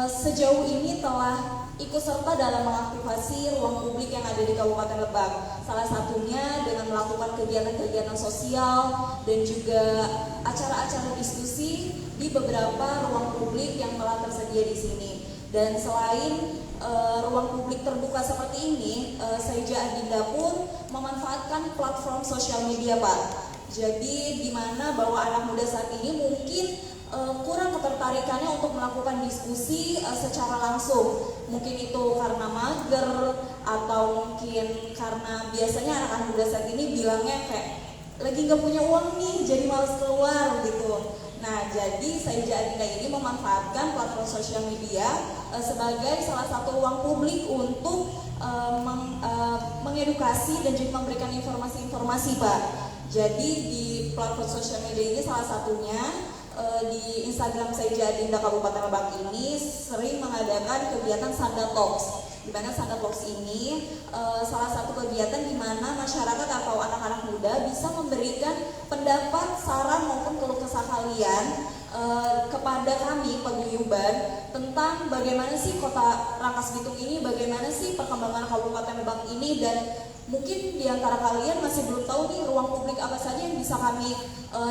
sejauh ini telah ikut serta dalam mengaktifasi ruang publik yang ada di Kabupaten Lebak. Salah satunya dengan melakukan kegiatan-kegiatan sosial dan juga acara-acara diskusi di beberapa ruang publik yang telah tersedia di sini. Dan selain ruang publik terbuka seperti ini, Seija Adinda pun memanfaatkan platform sosial media, Pak. Jadi di mana bahwa anak muda saat ini mungkin kurang ketertarikannya untuk melakukan diskusi secara langsung. Mungkin itu karena mager, atau mungkin karena biasanya anak-anak muda saat ini bilangnya kayak lagi nggak punya uang nih, jadi malas keluar gitu. Nah, jadi Seija Adinda ini memanfaatkan platform sosial media sebagai salah satu ruang publik untuk mengedukasi dan juga memberikan informasi-informasi, Pak. Jadi di platform sosial media ini salah satunya di Instagram Seija Adinda Kabupaten Lebak ini sering mengadakan kegiatan Sanda Talks. Di mana Sanda Talks ini salah satu kegiatan di mana masyarakat atau anak-anak muda bisa memberikan pendapat, saran maupun keluh kesah kalian kepada kami paguyuban tentang bagaimana sih kota Rangkas Bitung ini, bagaimana sih perkembangan Kabupaten Lebak ini, dan mungkin di antara kalian masih belum tahu nih ruang publik apa saja yang bisa kami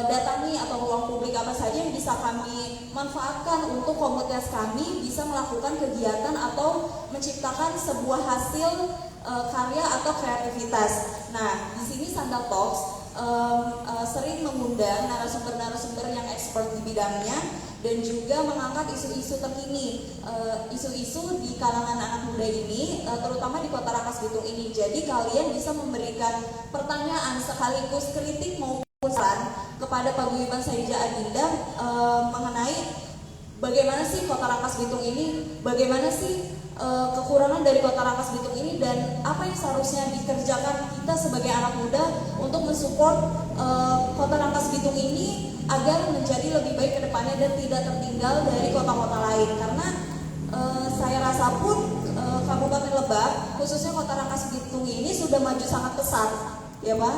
datangi, atau ruang publik apa saja yang bisa kami manfaatkan untuk komunitas kami bisa melakukan kegiatan atau menciptakan sebuah hasil karya atau kreativitas. Nah, di sini Sanda Talks sering mengundang narasumber-narasumber yang expert di bidangnya, dan juga mengangkat isu-isu terkini, isu-isu di kalangan anak muda ini, terutama di kota Rangkas Bitung ini. Jadi kalian bisa memberikan pertanyaan sekaligus kritik maupun saran kepada Paguyuban Seija Adinda mengenai bagaimana sih kota Rangkas Bitung ini, bagaimana sih kekurangan dari kota Rangkas Bitung ini, dan apa yang seharusnya dikerjakan kita sebagai anak muda untuk mensupport kota Rangkas Bitung ini agar menjadi lebih baik ke depannya dan tidak tertinggal dari kota-kota lain. Karena desa pun Kabupaten Lebak, khususnya Kota Rangkas Bitung ini sudah maju sangat pesat, ya Pak.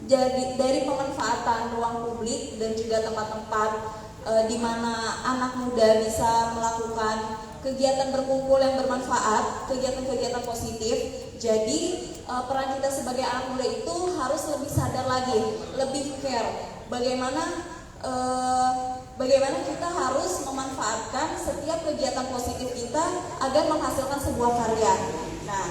Jadi dari pemanfaatan ruang publik dan juga tempat-tempat di mana anak muda bisa melakukan kegiatan berkumpul yang bermanfaat, kegiatan-kegiatan positif. Jadi peran kita sebagai anak muda itu harus lebih sadar lagi, lebih care. Bagaimana kita harus memanfaatkan setiap kegiatan positif kita agar menghasilkan sebuah karya. Nah,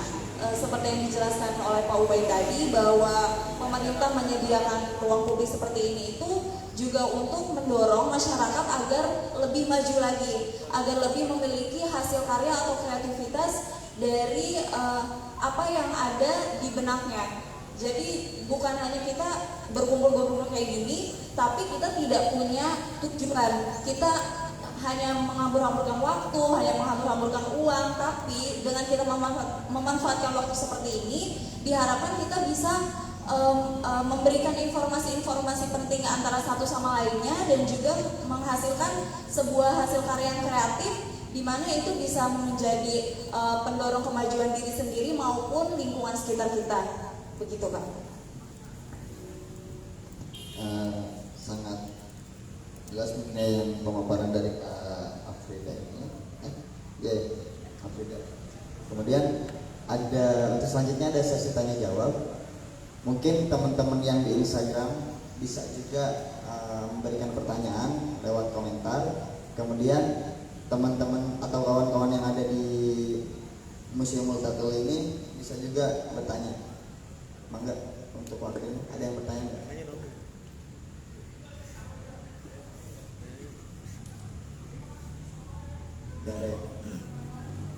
seperti yang dijelaskan oleh Pak Ubay tadi, bahwa pemerintah menyediakan ruang publik seperti ini itu juga untuk mendorong masyarakat agar lebih maju lagi, agar lebih memiliki hasil karya atau kreativitas dari apa yang ada di benaknya. Jadi bukan hanya kita berkumpul-kumpul kayak gini, tapi kita tidak punya tujuan. Kita hanya menghambur-hamburkan waktu, hanya menghambur-hamburkan uang. Tapi dengan kita memanfaatkan waktu seperti ini, diharapkan kita bisa memberikan informasi-informasi penting antara satu sama lainnya, dan juga menghasilkan sebuah hasil karya yang kreatif, di mana itu bisa menjadi pendorong kemajuan diri sendiri maupun lingkungan sekitar kita. Begitu Pak. Sangat jelas mungkin yang pemaparan dari Afrida ini. Afrida. Kemudian untuk selanjutnya ada sesi tanya jawab. Mungkin teman-teman yang di Instagram bisa juga memberikan pertanyaan lewat komentar. Kemudian teman-teman atau kawan-kawan yang ada di Museum Multatuli ini bisa juga bertanya. Mangga untuk waktu ini ada yang bertanya nggak? Dari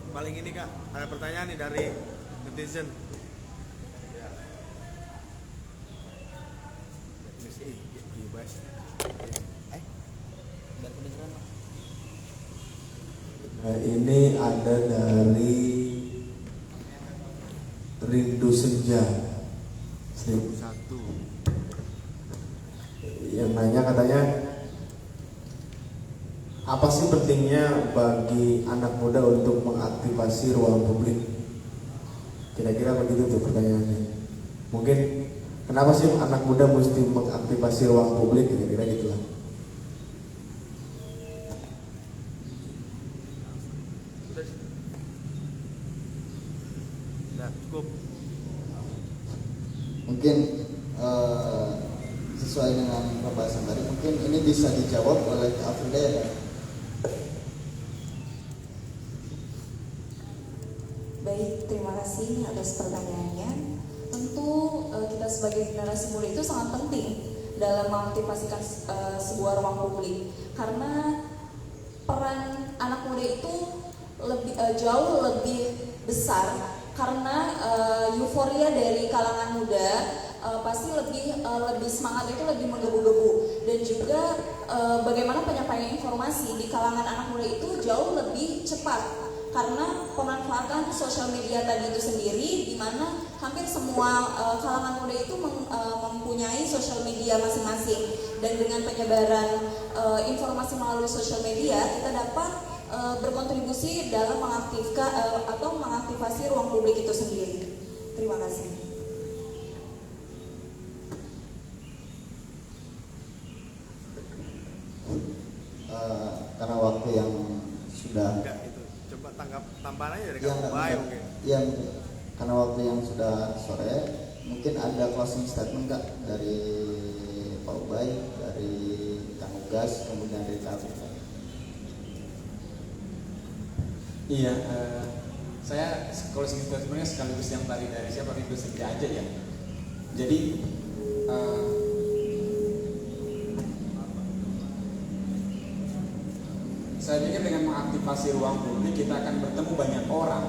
paling ini Kak, ada pertanyaan nih dari netizen. Nah, ini ada dari Rindu Senja. Satu. Yang nanya katanya, apa sih pentingnya bagi anak muda untuk mengaktifasi ruang publik? Kira-kira begitu tuh pertanyaannya. Mungkin kenapa sih anak muda mesti mengaktifasi ruang publik? Kira-kira gitulah. Sudah cukup. mungkin sesuai dengan pembahasan tadi, mungkin ini bisa dijawab oleh Afrida ya Pak. Baik, terima kasih atas pertanyaannya. Tentu kita sebagai generasi muda itu sangat penting dalam mengaktifasikan sebuah ruang publik, karena peran anak muda itu jauh lebih besar, karena euforia dari kalangan muda pasti lebih semangat, itu lebih menggebu-gebu, dan juga bagaimana penyampaian informasi di kalangan anak muda itu jauh lebih cepat karena pemanfaatan sosial media tadi itu sendiri, di mana hampir semua kalangan muda itu mempunyai sosial media masing-masing, dan dengan penyebaran informasi melalui sosial media kita dapat berkontribusi dalam mengaktifkan atau mengaktifasi ruang publik itu sendiri. Terima kasih. Karena waktu yang sudah Enggak, itu coba tambahan aja dari Kak Ubay mungkin. Iya, karena waktu yang sudah sore, mungkin ada closing statement Kak dari Pak Ubay, dari Kang Ugas, kemudian dari Kak Afrida. Iya, saya closing statementnya sekaligus yang tadi dari siapa, Rindu Senja aja ya. Jadi saya pikir dengan mengaktifasi ruang publik kita akan bertemu banyak orang.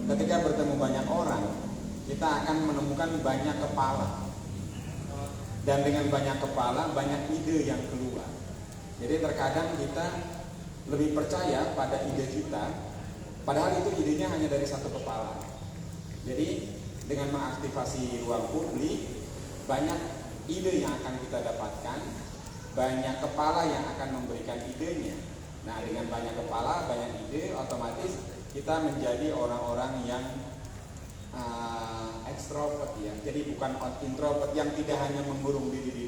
Ketika bertemu banyak orang, kita akan menemukan banyak kepala. Dan dengan banyak kepala, banyak ide yang keluar. Jadi terkadang kita lebih percaya pada ide kita, padahal itu idenya hanya dari satu kepala. Jadi dengan mengaktifasi ruang publik, banyak ide yang akan kita dapatkan, banyak kepala yang akan memberikan idenya. Nah, dengan banyak kepala, banyak ide, otomatis kita menjadi orang-orang yang extrovert ya. Jadi bukan introvert yang tidak hanya mengurung diri di